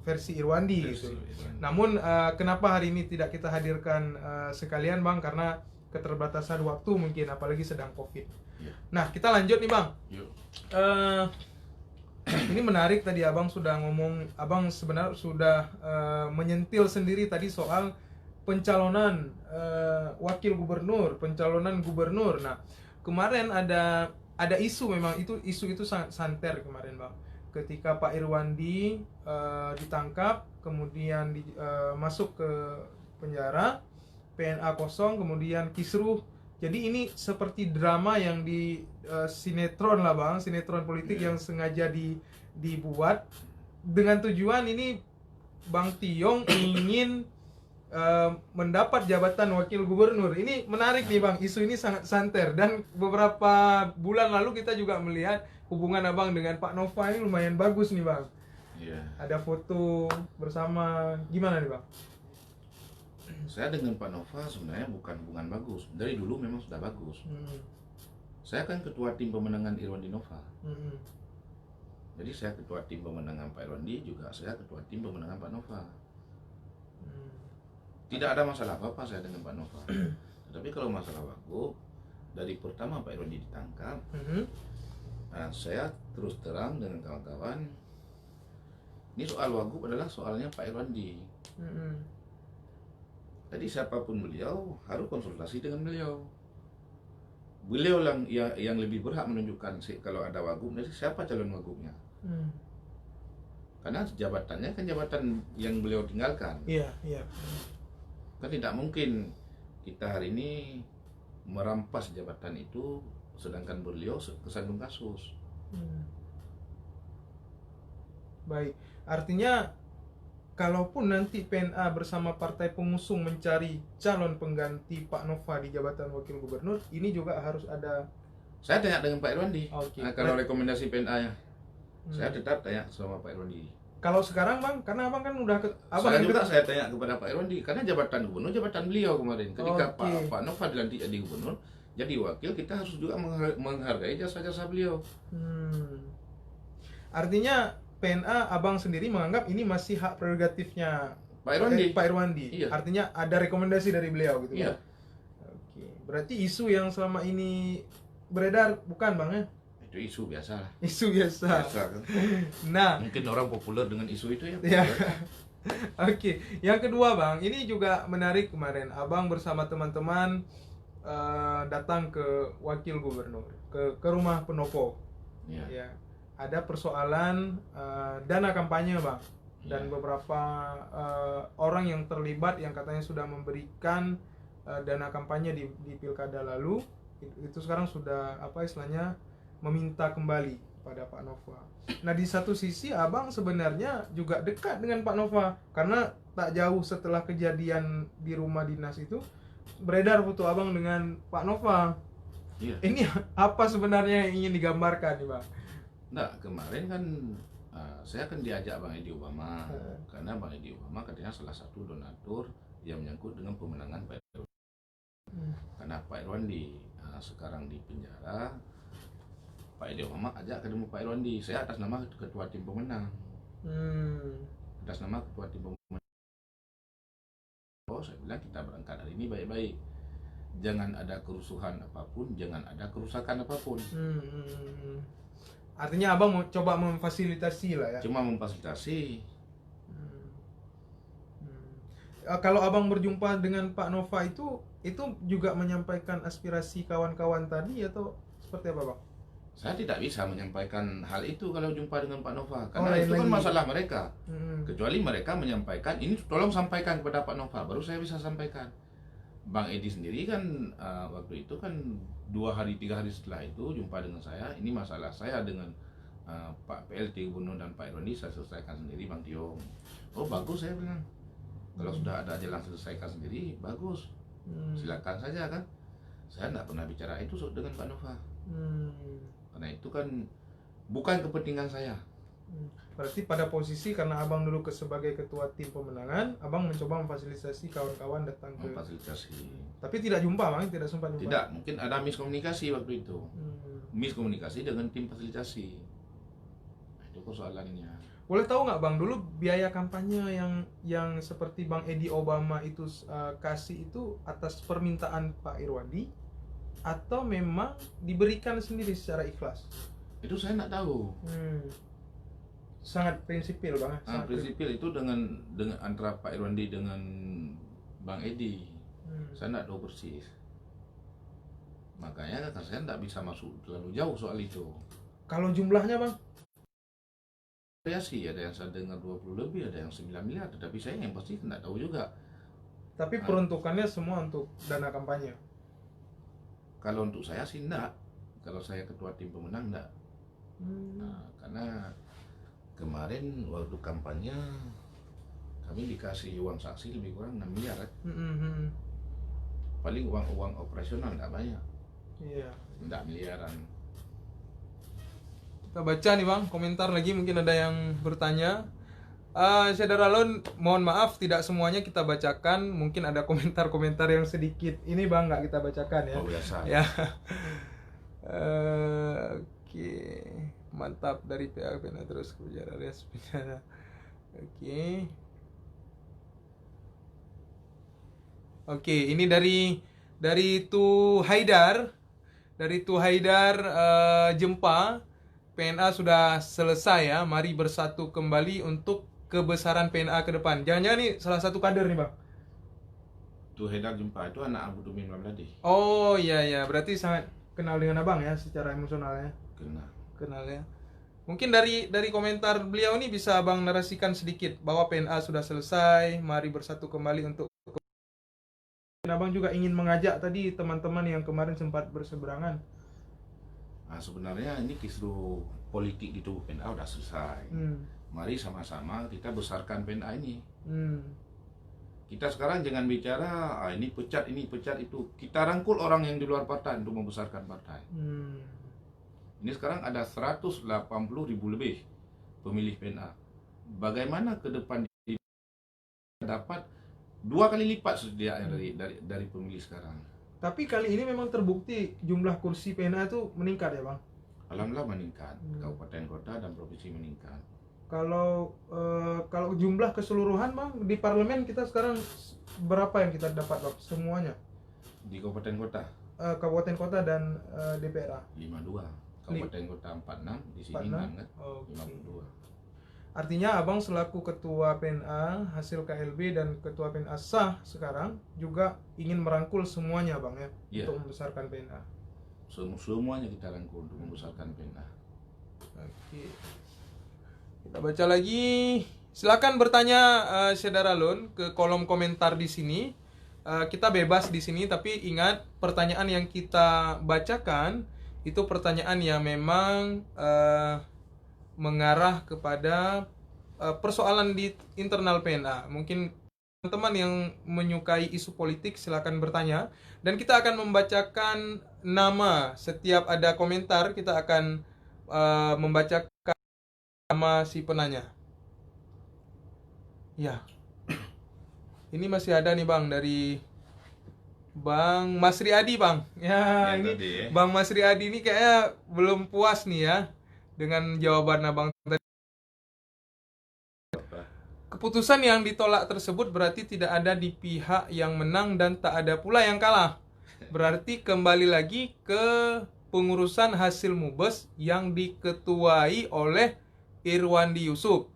versi Irwandi gitu. Namun kenapa hari ini tidak kita hadirkan sekalian Bang? Karena keterbatasan waktu mungkin, apalagi sedang COVID. Nah, kita lanjut nih Bang. Ini menarik tadi Abang sudah ngomong, Abang sebenarnya sudah menyentil sendiri tadi soal pencalonan wakil gubernur, pencalonan gubernur. Nah, kemarin ada isu, memang isu itu sangat santer kemarin Bang. Ketika Pak Irwandi ditangkap, kemudian masuk ke penjara, PNA kosong, kemudian kisruh. Jadi ini seperti drama yang di sinetron lah Bang, sinetron politik yang sengaja dibuat dengan tujuan ini Bang Tiong ingin mendapat jabatan wakil gubernur. Ini menarik nih Bang, isu ini sangat santer. Dan beberapa bulan lalu kita juga melihat hubungan Abang dengan Pak Nova ini lumayan bagus nih Bang. Ada foto bersama, gimana nih Bang? Saya dengan Pak Nova sebenarnya bukan hubungan bagus. Dari dulu memang sudah bagus. Saya kan ketua tim pemenangan Irwandi Nova. Jadi saya ketua tim pemenangan Pak Irwandi, juga saya ketua tim pemenangan Pak Nova. Tidak ada masalah apa-apa saya dengan Pak Nova. Tapi kalau masalah Wagub, dari pertama Pak Irwandi ditangkap, saya terus terang dengan kawan-kawan, ini soal Wagub adalah soalnya Pak Irwandi. Jadi siapapun beliau harus konsultasi dengan beliau. Beliau yang lebih berhak menunjukkan kalau ada Wagub, jadi siapa calon Wagubnya. Karena jabatannya kan jabatan yang beliau tinggalkan. Iya. Kan tidak mungkin kita hari ini merampas jabatan itu sedangkan beliau kesandung kasus. Baik, artinya kalaupun nanti PNA bersama partai pengusung mencari calon pengganti Pak Nova di jabatan wakil gubernur, ini juga harus ada. Saya tanya dengan Pak Irwandi. Oke. Kalau rekomendasi PNA-nya, saya tetap tanya sama Pak Irwandi. Kalau sekarang Bang, karena Abang kan udah saya tanya kepada Pak Irwandi, karena jabatan gubernur jabatan beliau kemarin. Ketika Pak Nova dilantik jadi gubernur, jadi wakil, kita harus juga menghargai jasa-jasa beliau. Artinya PNA Abang sendiri menganggap ini masih hak prerogatifnya Pak Irwandi. Iya. Artinya ada rekomendasi dari beliau gitu. Iya. Oke. Berarti isu yang selama ini beredar bukan Bang ya? Itu isu biasa lah. Isu biasa kan? Nah, mungkin orang populer dengan isu itu ya. Oke. Yang kedua Bang, ini juga menarik kemarin Abang bersama teman-teman datang ke wakil gubernur ke rumah pendopo. Ya. Ada persoalan dana kampanye Bang, dan beberapa orang yang terlibat yang katanya sudah memberikan dana kampanye di pilkada lalu itu sekarang sudah istilahnya meminta kembali pada Pak Nova. Nah di satu sisi Abang sebenarnya juga dekat dengan Pak Nova karena tak jauh setelah kejadian di rumah dinas itu beredar foto Abang dengan Pak Nova. Ini apa sebenarnya yang ingin digambarkan nih Bang? Nah, kemarin kan saya akan diajak Bang Edi Obama karena Bang Edi Obama katanya salah satu donatur yang menyangkut dengan pemenangan Pak Irwandi. Karena Pak Irwandi sekarang di penjara, Pak Edi Obama ajak ketemu Pak Irwandi. Saya atas nama ketua tim pemenang. Atas nama ketua tim pemenang. Saya bilang kita berangkat hari ini baik-baik. Jangan ada kerusuhan apapun, jangan ada kerusakan apapun. Artinya Abang mau coba memfasilitasi lah ya. Cuma memfasilitasi. Kalau Abang berjumpa dengan Pak Nova itu juga menyampaikan aspirasi kawan-kawan tadi atau seperti apa Bang? Saya tidak bisa menyampaikan hal itu kalau jumpa dengan Pak Nova karena itu kan masalah mereka. Kecuali mereka menyampaikan, ini tolong sampaikan kepada Pak Nova, baru saya bisa sampaikan. Bang Edi sendiri kan waktu itu kan 2-3 hari setelah itu jumpa dengan saya. Ini masalah saya dengan Pak PLT Gubernur dan Pak Irwandi saya selesaikan sendiri Bang Tiong. Oh bagus saya bilang. Kalau sudah ada jalan selesaikan sendiri bagus. Silakan saja kan. Saya tidak pernah bicara itu dengan Pak Nova. Karena itu kan bukan kepentingan saya. Berarti pada posisi karena Abang dulu sebagai ketua tim pemenangan, Abang mencoba memfasilitasi kawan-kawan datang ke. Memfasilitasi. Tapi tidak jumpa Bang, tidak sempat jumpa. Tidak, mungkin ada miskomunikasi waktu itu. Miskomunikasi dengan tim fasilitasi. Nah, itu persoalannya. Boleh tahu nggak Bang, dulu biaya kampanye yang seperti Bang Edi Obama itu kasih itu atas permintaan Pak Irwandi atau memang diberikan sendiri secara ikhlas? Itu saya nggak tahu. Sangat prinsipil Bang. Prinsipil itu dengan antara Pak Irwandi dengan Bang Edi. Saya nggak tahu persis. Makanya saya nggak bisa masuk terlalu jauh soal itu. Kalau jumlahnya Bang? Variasi, ada yang saya dengar 20 lebih, ada yang 9 miliar, tetapi saya yang pasti nggak tahu juga. Tapi peruntukannya semua untuk dana kampanye? Kalau untuk saya sih enggak. Kalau saya ketua tim pemenang enggak. Nah, karena kemarin waktu kampanye kami dikasih uang saksi lebih kurang 6 miliar kan? Paling uang operasional enggak banyak. Iya. Enggak miliaran. Kita baca nih Bang, komentar lagi mungkin ada yang bertanya. Saudara Lon, mohon maaf tidak semuanya kita bacakan, mungkin ada komentar-komentar yang sedikit ini Bang nggak kita bacakan ya. Oh biasa. Ya. Oke, mantap dari PHP terus kebijakan alias penjara. Oke, ini dari Tu Haidar. Dari Tuhaidar Jempa, PNA sudah selesai ya. Mari bersatu kembali untuk kebesaran PNA ke depan. Jangan-jangan nih salah satu kader nih bang. Tuhaidar Jempa itu anak Abu Dumin Mabladi. Oh iya ya, berarti sangat kenal dengan abang ya secara emosional ya. Kenal ya. Mungkin dari komentar beliau ini bisa abang narasikan sedikit bahwa PNA sudah selesai. Mari bersatu kembali untuk. Dan abang juga ingin mengajak tadi teman-teman yang kemarin sempat berseberangan. Nah, sebenarnya ini kisru politik di tubuh PNA udah selesai. Mari sama-sama kita besarkan PNA ini. Kita sekarang jangan bicara ini pecat itu. Kita rangkul orang yang di luar partai untuk membesarkan partai. Ini sekarang ada 180.000 lebih pemilih PNA. Bagaimana ke depan dapat 2 kali lipat setidaknya dari pemilih sekarang. Tapi kali ini memang terbukti jumlah kursi PNA itu meningkat ya bang? Alhamdulillah meningkat, kabupaten kota dan provinsi meningkat. Kalau jumlah keseluruhan bang di parlemen kita sekarang berapa yang kita dapat bang? Semuanya? Di kabupaten kota? Kabupaten kota dan DPRA? 52. Kabupaten kota 46, di sini 6 kan? 52. Artinya abang selaku ketua PNA hasil KLB dan ketua PNA sah sekarang juga ingin merangkul semuanya bang ya, untuk membesarkan PNA. Semuanya kita rangkul untuk membesarkan PNA. Oke. Kita baca lagi. Silakan bertanya Saudara Lun ke kolom komentar di sini. Kita bebas di sini, tapi ingat pertanyaan yang kita bacakan itu pertanyaan yang memang mengarah kepada persoalan di internal PNA. Mungkin teman-teman yang menyukai isu politik silakan bertanya, dan kita akan membacakan nama setiap ada komentar. Kita akan membacakan nama si penanya. Ya, ini masih ada nih bang dari Bang Masri Adi bang. Ya ini tadi, Bang Masri Adi ini kayaknya belum puas nih ya dengan jawaban abang tadi. Keputusan yang ditolak tersebut berarti tidak ada di pihak yang menang dan tak ada pula yang kalah. Berarti kembali lagi ke pengurusan hasil mubes yang diketuai oleh Irwandi Yusuf.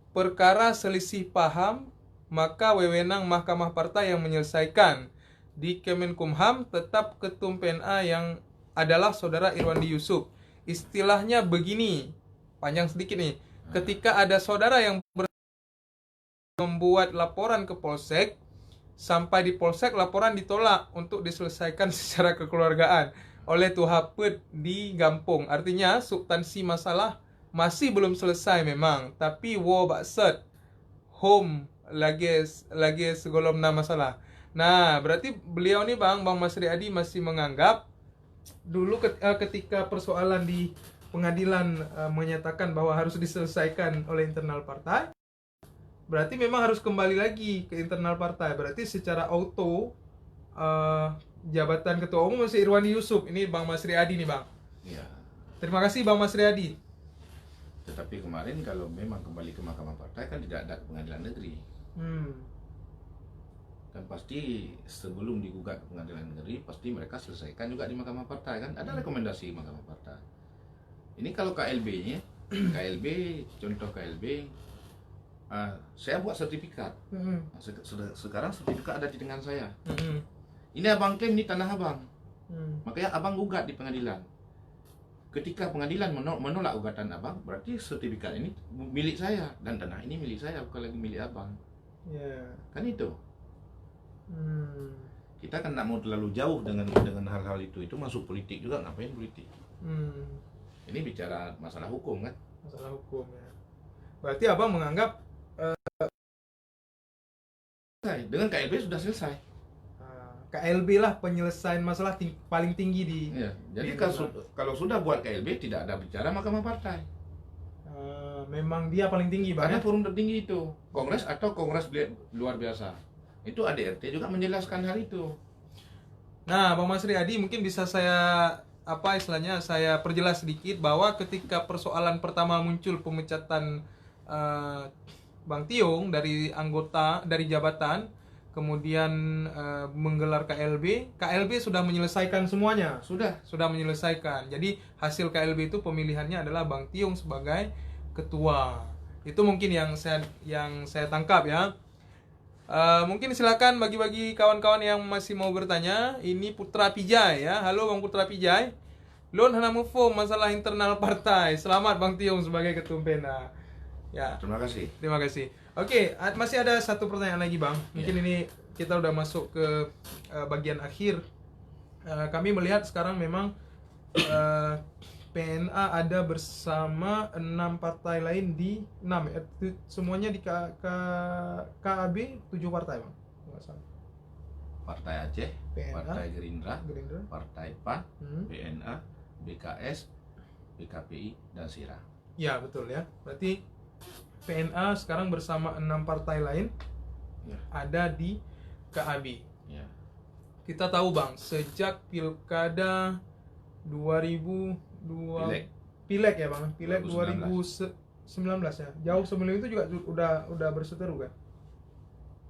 Perkara selisih paham, maka wewenang Mahkamah Partai yang menyelesaikan. Di Kemenkumham tetap Ketum PNA yang adalah Saudara Irwandi Yusuf. Istilahnya begini, panjang sedikit nih. Ketika ada saudara yang membuat laporan ke Polsek, sampai di Polsek laporan ditolak untuk diselesaikan secara kekeluargaan oleh Tuhapet di Gampung. Artinya substansi masalah masih belum selesai memang, tapi wo bakset home lagi segolom masalah. Nah, berarti beliau nih Bang Masri Adi masih menganggap dulu ketika persoalan di pengadilan menyatakan bahwa harus diselesaikan oleh internal partai, berarti memang harus kembali lagi ke internal partai. Berarti secara auto jabatan ketua umum masih Irwandi Yusuf. Ini Bang Masri Adi nih Bang. Ya. Terima kasih Bang Masri Adi. Tetapi kemarin kalau memang kembali ke Mahkamah Partai kan tidak ada ke pengadilan negeri. Kan pasti sebelum digugat ke pengadilan negeri pasti mereka selesaikan juga di Mahkamah Partai kan, ada rekomendasi Mahkamah Partai. Ini kalau KLB-nya, contoh KLB, saya buat sertifikat. Sekarang sertifikat ada di tangan saya. Ini abang klaim ini tanah abang, makanya abang gugat di pengadilan. Ketika pengadilan menolak gugatan abang, berarti sertifikat ini milik saya dan tanah ini milik saya, bukan lagi milik abang. Kan itu. Kita kan tidak mau terlalu jauh dengan hal-hal itu masuk politik juga, ngapain politik. Ini bicara masalah hukum kan. Masalah hukum ya. Berarti abang menganggap dengan KLB sudah selesai. KLB lah penyelesaian masalah paling tinggi di. Jadi kalau sudah buat KLB tidak ada bicara Mahkamah Partai. Memang dia paling tinggi Bang. Karena forum tertinggi itu Kongres atau Kongres luar biasa. Itu ADRT juga menjelaskan hal itu. Nah, Bang Masri Adi mungkin bisa saya saya perjelas sedikit bahwa ketika persoalan pertama muncul pemecatan Bang Tiong dari jabatan, kemudian menggelar KLB. KLB sudah menyelesaikan semuanya. Sudah menyelesaikan. Jadi hasil KLB itu pemilihannya adalah Bang Tiung sebagai ketua. Itu mungkin yang saya tangkap ya. Mungkin silakan bagi-bagi kawan-kawan yang masih mau bertanya. Ini Putra Pijay ya. Halo Bang Putra Pijay. Lon hana mufo masalah internal partai. Selamat Bang Tiung sebagai ketua PNA. Ya. Terima kasih. Terima kasih. Oke, masih ada satu pertanyaan lagi Bang. Mungkin ini kita udah masuk ke bagian akhir. Kami melihat sekarang memang PNA ada bersama 6 partai lain di 6 semuanya di KAB 7 partai Bang. Partai Aceh, PNA, Partai Gerindra, Partai PAN, PNA, BKS, PKPI, dan SIRA. Ya betul ya. Berarti PNA sekarang bersama 6 partai lain ada di KAB. Ya. Kita tahu Bang, sejak Pilkada 2002 Pileg ya Bang, Pileg 2019 ya. Jauh sebelum itu juga udah berseteru kan?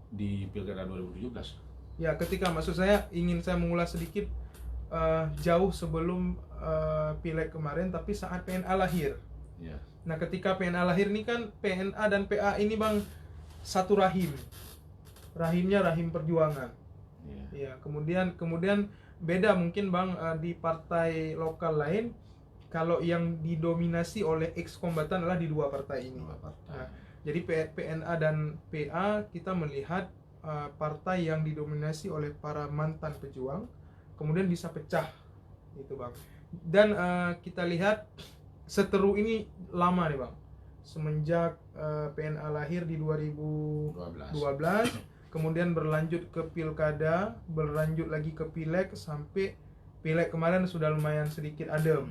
Di Pilkada 2017. Ya, ketika maksud saya saya mengulas sedikit jauh sebelum Pileg kemarin, tapi saat PNA lahir. Ya. Nah, ketika PNA lahir ini kan PNA dan PA ini Bang satu rahim. Rahimnya rahim perjuangan. Ya, kemudian beda mungkin Bang di partai lokal lain, kalau yang didominasi oleh ex kombatan adalah di dua partai ini. Nah, jadi PNA dan PA kita melihat partai yang didominasi oleh para mantan pejuang, kemudian bisa pecah, gitu Bang. Dan kita lihat seteru ini lama nih Bang, semenjak PNA lahir di 2012. Kemudian berlanjut ke pilkada, berlanjut lagi ke pileg, sampai pileg kemarin sudah lumayan sedikit adem.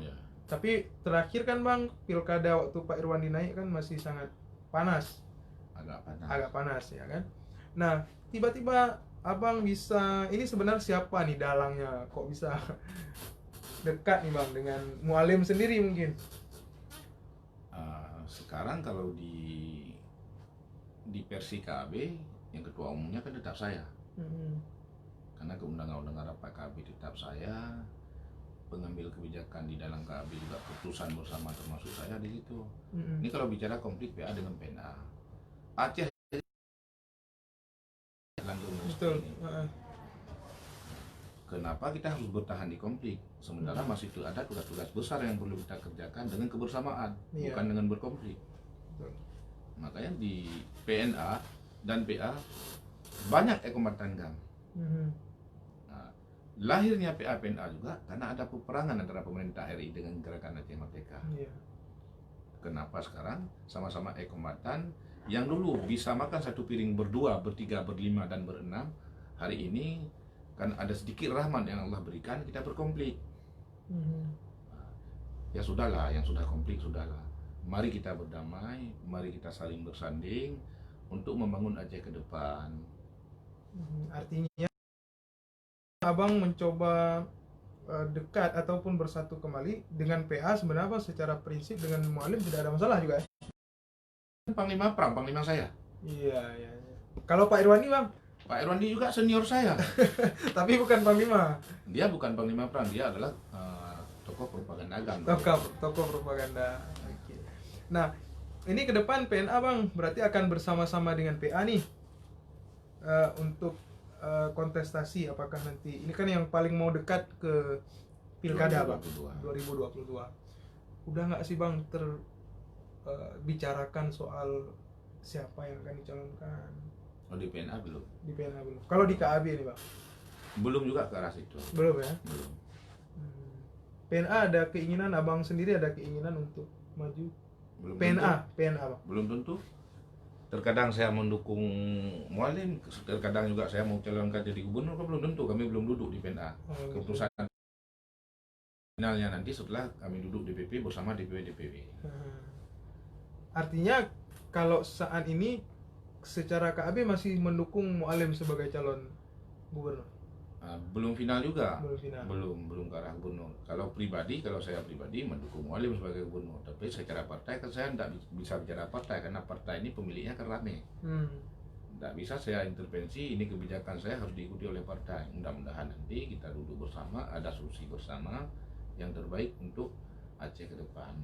Tapi terakhir kan Bang, pilkada waktu Pak Irwandi naik kan masih sangat panas. Agak panas ya kan. Nah, tiba-tiba Abang bisa, ini sebenarnya siapa nih dalangnya? Kok bisa dekat nih Bang dengan Mualim sendiri mungkin? Sekarang kalau di versi KB, yang ketua umumnya kan tetap saya. Karena keundangan-undangan rapat KB tetap saya, pengambil kebijakan di dalam KB juga keputusan bersama termasuk saya di situ. Ini kalau bicara konflik PA dengan PNA, Aceh betul. Kenapa kita harus bertahan di konflik sementara masih ada tugas-tugas besar yang perlu kita kerjakan dengan kebersamaan, bukan dengan berkonflik. Makanya di PNA dan PA banyak kombatan GAM. Nah, lahirnya PA PNA juga karena ada peperangan antara pemerintah RI dengan Gerakan Aceh Merdeka. Kenapa sekarang sama-sama kombatan yang dulu bisa makan satu piring berdua, bertiga, berlima, dan berenam, hari ini kan ada sedikit rahmat yang Allah berikan, kita berkonflik. Ya sudahlah, yang sudah konflik sudahlah. Mari kita berdamai, mari kita saling bersanding untuk membangun Aceh ke depan. Artinya Abang mencoba dekat ataupun bersatu kembali dengan PA sebenarnya secara prinsip dengan Mualim tidak ada masalah juga. Panglima Perang, panglima saya. Iya. Kalau Pak Irwandi Bang? Pak Irwandi juga senior saya. Tapi bukan panglima. Dia bukan panglima perang, dia adalah tokoh propaganda agama. Tokoh propaganda. Oke. Nah, ini ke depan PNA Bang berarti akan bersama-sama dengan PA nih untuk kontestasi. Apakah nanti ini kan yang paling mau dekat ke pilkada 2022. Udah nggak sih Bang bicarakan soal siapa yang akan dicalonkan? Oh, di PNA belum. Di PNA belum. Kalau di KAB nih Bang? Belum juga ke arah situ. Belum ya? Belum. PNA ada keinginan, Abang sendiri ada keinginan untuk maju? Belum PNA tentu. Bang? Belum tentu. Terkadang saya mendukung Mualim, terkadang juga saya mau calonkan jadi gubernur, belum tentu. Kami belum duduk di PNA. Keputusan finalnya nanti setelah kami duduk DPP bersama DPW. Artinya kalau saat ini secara KAB masih mendukung Mualim sebagai calon gubernur? Belum final juga. Belum ke arah gubernur. Kalau saya pribadi mendukung Mualim sebagai gubernur. Tapi secara partai kan saya tidak bisa bicara partai karena partai ini pemiliknya kan rame. Tidak bisa saya intervensi, ini kebijakan saya harus diikuti oleh partai. Mudah-mudahan nanti kita duduk bersama, ada solusi bersama yang terbaik untuk Aceh ke depan.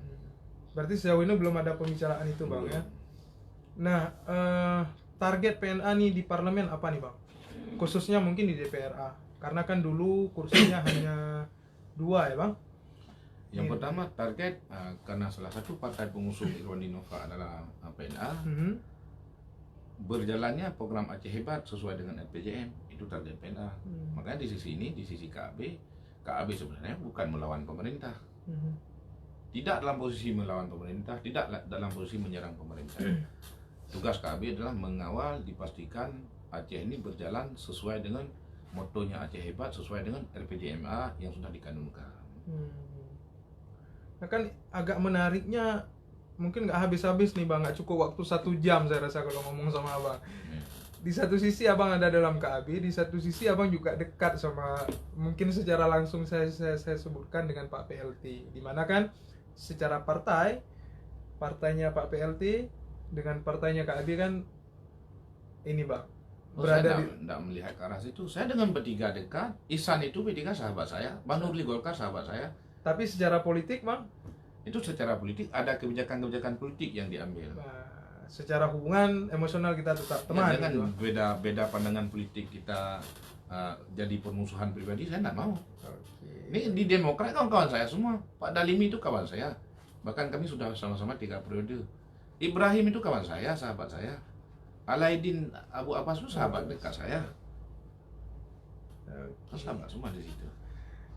Berarti sejauh ini belum ada pembicaraan itu Bang ya? Nah, target PNA nih di parlemen apa nih Bang? Khususnya mungkin di DPRA. Karena kan dulu kursinya hanya 2 ya Bang? Yang pertama target, karena salah satu partai pengusung Irwandi Nova adalah PNA, berjalannya program Aceh Hebat sesuai dengan RPJM, itu target PNA. Makanya di sisi ini, di sisi KB sebenarnya bukan melawan pemerintah. Tidak dalam posisi melawan pemerintah, tidak dalam posisi menyerang pemerintah. Tugas KB adalah mengawal, dipastikan Aceh ini berjalan sesuai dengan motonya Aceh Hebat, sesuai dengan RPJMA yang sudah dikanunkan. Nah kan agak menariknya, mungkin nggak habis-habis nih Bang, nggak cukup waktu 1 jam saya rasa kalau ngomong sama Abang. Di satu sisi Abang ada dalam KB, di satu sisi Abang juga dekat sama, mungkin secara langsung saya sebutkan dengan Pak PLT. Dimana kan secara partainya Pak PLT dengan partainya KB kan ini Bang, berada saya tidak melihat ke arah situ. Saya dengan bertiga dekat. Ihsan itu bertiga sahabat saya, Bang Nurli Golkar sahabat saya. Tapi secara politik Bang, itu secara politik ada kebijakan-kebijakan politik yang diambil. Secara hubungan emosional kita tetap teman. Ya, dengan beda pandangan politik kita jadi permusuhan pribadi, saya tidak mau. Ini di Demokrat kawan-kawan saya semua. Pak Dalimi itu kawan saya. Bahkan kami sudah sama-sama 3 periode. Ibrahim itu kawan saya, sahabat saya. Alaidin Abu Abbas itu sahabat dekat saya. Sahabat semua di situ.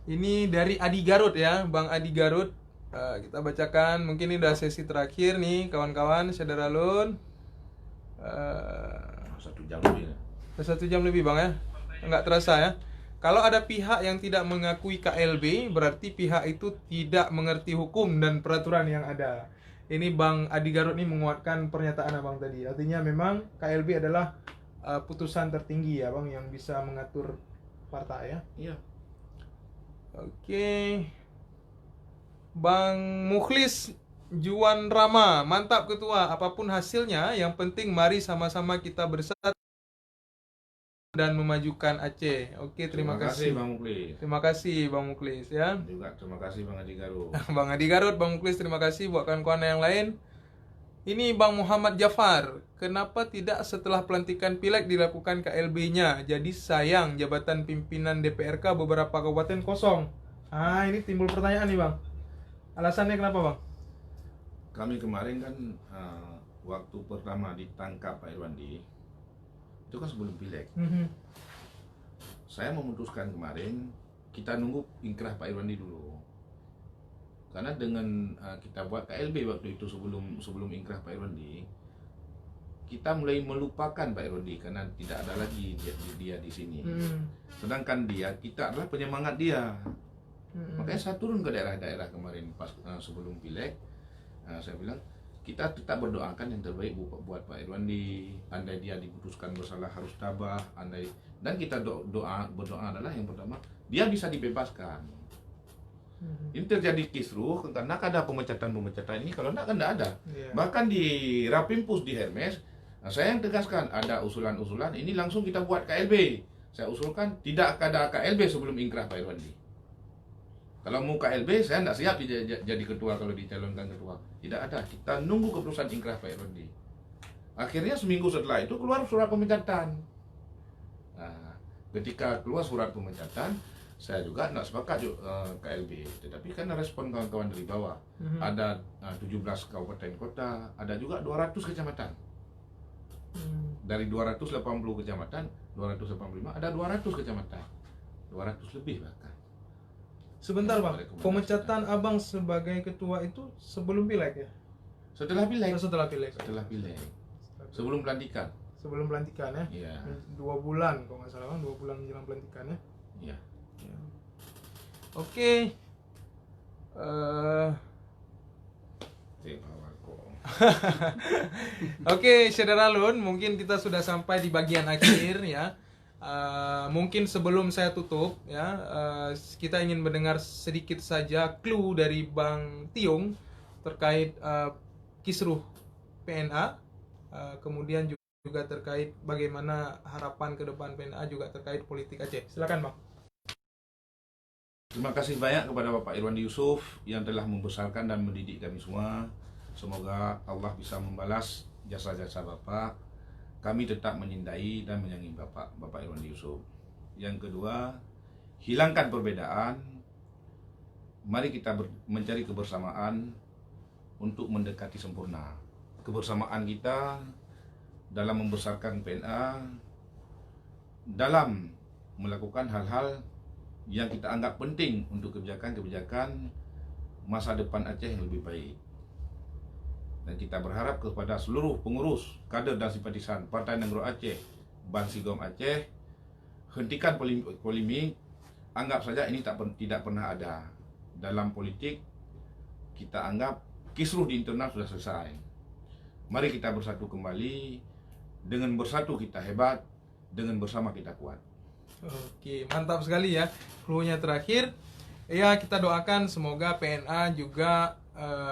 Ini dari Adi Garut ya, Bang Adi Garut. Kita bacakan, mungkin ini udah sesi terakhir nih kawan-kawan, Syadaralun. 1 jam lebih. 1 jam lebih Bang ya, nggak terasa ya. Kalau ada pihak yang tidak mengakui KLB, berarti pihak itu tidak mengerti hukum dan peraturan yang ada. Ini Bang Adi Garut nih menguatkan pernyataan Abang tadi. Artinya memang KLB adalah putusan tertinggi ya Bang, yang bisa mengatur partai ya. Iya. Oke. Bang Mukhlis Juan Rama, mantap ketua. Apapun hasilnya, yang penting mari sama-sama kita bersatu dan memajukan Aceh. Oke, terima kasih Bang Mukhlis. Terima kasih Bang Mukhlis ya. Juga terima kasih Bang Adi Garut. Bang Adi Garut, Bang Mukhlis, terima kasih buat kawan-kawan yang lain. Ini Bang Muhammad Jafar, kenapa tidak setelah pelantikan pileg dilakukan KLB-nya? Jadi sayang jabatan pimpinan DPRK beberapa kabupaten kosong. Ini timbul pertanyaan nih Bang. Alasannya kenapa Bang? Kami kemarin kan waktu pertama ditangkap Pak Irwandi, itu kan sebelum pileg. Saya memutuskan kemarin kita nunggu ingkrah Pak Irwandi dulu. Karena dengan kita buat KLB waktu itu sebelum ingkrah Pak Irwandi, kita mulai melupakan Pak Irwandi karena tidak ada lagi dia di sini. Sedangkan kita adalah penyemangat dia. Makanya saya turun ke daerah-daerah kemarin pas sebelum pileg. Saya bilang kita tetap berdoakan yang terbaik buat Pak Irwandi. Andai dia diputuskan bersalah harus tabah. Dan kita berdoa adalah yang pertama dia bisa dibebaskan. Ini terjadi kisruh karena ada pemecatan ini, kalau enggak kan enggak ada. Bahkan di Rapimpus di Hermes, saya yang tegaskan ada usulan-usulan ini langsung kita buat KLB. Saya usulkan tidak ada KLB sebelum ingkrah Pak Irwandi. Kalau mau KLB saya enggak siap jadi ketua kalau dicalonkan ketua. Tidak ada, kita nunggu keputusan ingkrah Pak Irwandi. Akhirnya seminggu setelah itu keluar surat pemecatan. Nah, ketika keluar surat pemecatan, saya juga tidak sepakat KLB, tetapi karena respon kawan-kawan dari bawah, ada 17 kabupaten kota, ada juga 200 kecamatan. Dari 280 kecamatan, 285 ada 200 kecamatan, 200 lebih bahkan. Sebentar Bang, pemecatan Abang sebagai ketua itu sebelum pileg ya? Setelah pileg. Setelah pileg. Setelah pileg. Sebelum pelantikan. Sebelum pelantikan ya? Iya. 2 bulan kalau nggak salah Bang, 2 bulan menjelang pelantikan ya? Iya. Oke. Oke, Syadaralun, mungkin kita sudah sampai di bagian akhir ya. Mungkin sebelum saya tutup ya, kita ingin mendengar sedikit saja clue dari Bang Tiong terkait kisruh PNA, kemudian juga juga terkait bagaimana harapan ke depan PNA juga terkait politik Aceh. Silakan Bang. Terima kasih banyak kepada Bapak Irwandi Yusuf yang telah membesarkan dan mendidik kami semua. Semoga Allah bisa membalas jasa-jasa Bapak. Kami tetap menyintai dan menyayangi Bapak Irwandi Yusuf. Yang kedua, hilangkan perbedaan. Mari kita mencari kebersamaan untuk mendekati sempurna. Kebersamaan kita dalam membesarkan PNA, dalam melakukan hal-hal yang kita anggap penting untuk kebijakan-kebijakan masa depan Aceh yang lebih baik. Dan kita berharap kepada seluruh pengurus, kader dan simpatisan Partai Nanggro Aceh, Bansigom Aceh, hentikan polemik. Anggap saja ini tidak pernah ada. Dalam politik, kita anggap kisruh di internal sudah selesai. Mari kita bersatu kembali. Dengan bersatu kita hebat, dengan bersama kita kuat. Oke, mantap sekali ya. Cluenya terakhir, ya kita doakan semoga PNA juga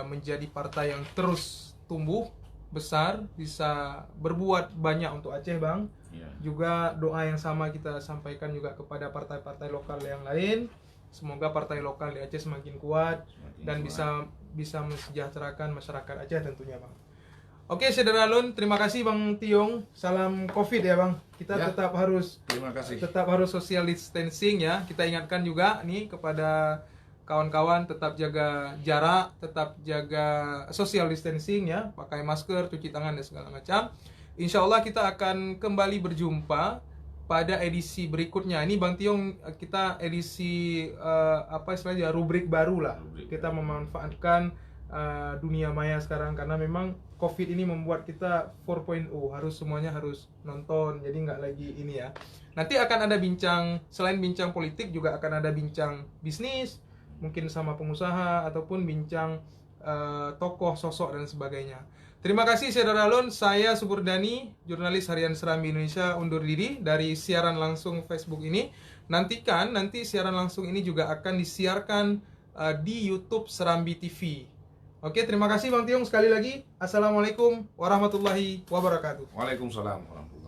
menjadi partai yang terus tumbuh besar, bisa berbuat banyak untuk Aceh Bang. Ya. Juga doa yang sama kita sampaikan juga kepada partai-partai lokal yang lain. Semoga partai lokal di Aceh semakin kuat dan bisa mensejahterakan masyarakat Aceh tentunya Bang. Oke, Saudara Alun, terima kasih Bang Tiong. Salam Covid ya Bang. Kita ya, tetap harus social distancing ya. Kita ingatkan juga nih kepada kawan-kawan tetap jaga jarak, tetap jaga social distancing ya, pakai masker, cuci tangan dan segala macam. Insya Allah kita akan kembali berjumpa pada edisi berikutnya. Ini Bang Tiong, kita edisi rubrik baru lah. Kita memanfaatkan dunia maya sekarang karena memang Covid ini membuat kita 4.0, semuanya harus nonton, jadi nggak lagi ini ya. Nanti akan ada bincang, selain bincang politik juga akan ada bincang bisnis, mungkin sama pengusaha ataupun bincang tokoh, sosok dan sebagainya. Terima kasih Saudara Alun, saya Subur Dani, jurnalis harian Serambi Indonesia undur diri dari siaran langsung Facebook ini. Nanti siaran langsung ini juga akan disiarkan di YouTube Serambi TV. Oke, terima kasih Bang Tiong sekali lagi. Assalamualaikum warahmatullahi wabarakatuh. Waalaikumsalam warahmatullahi wabarakatuh.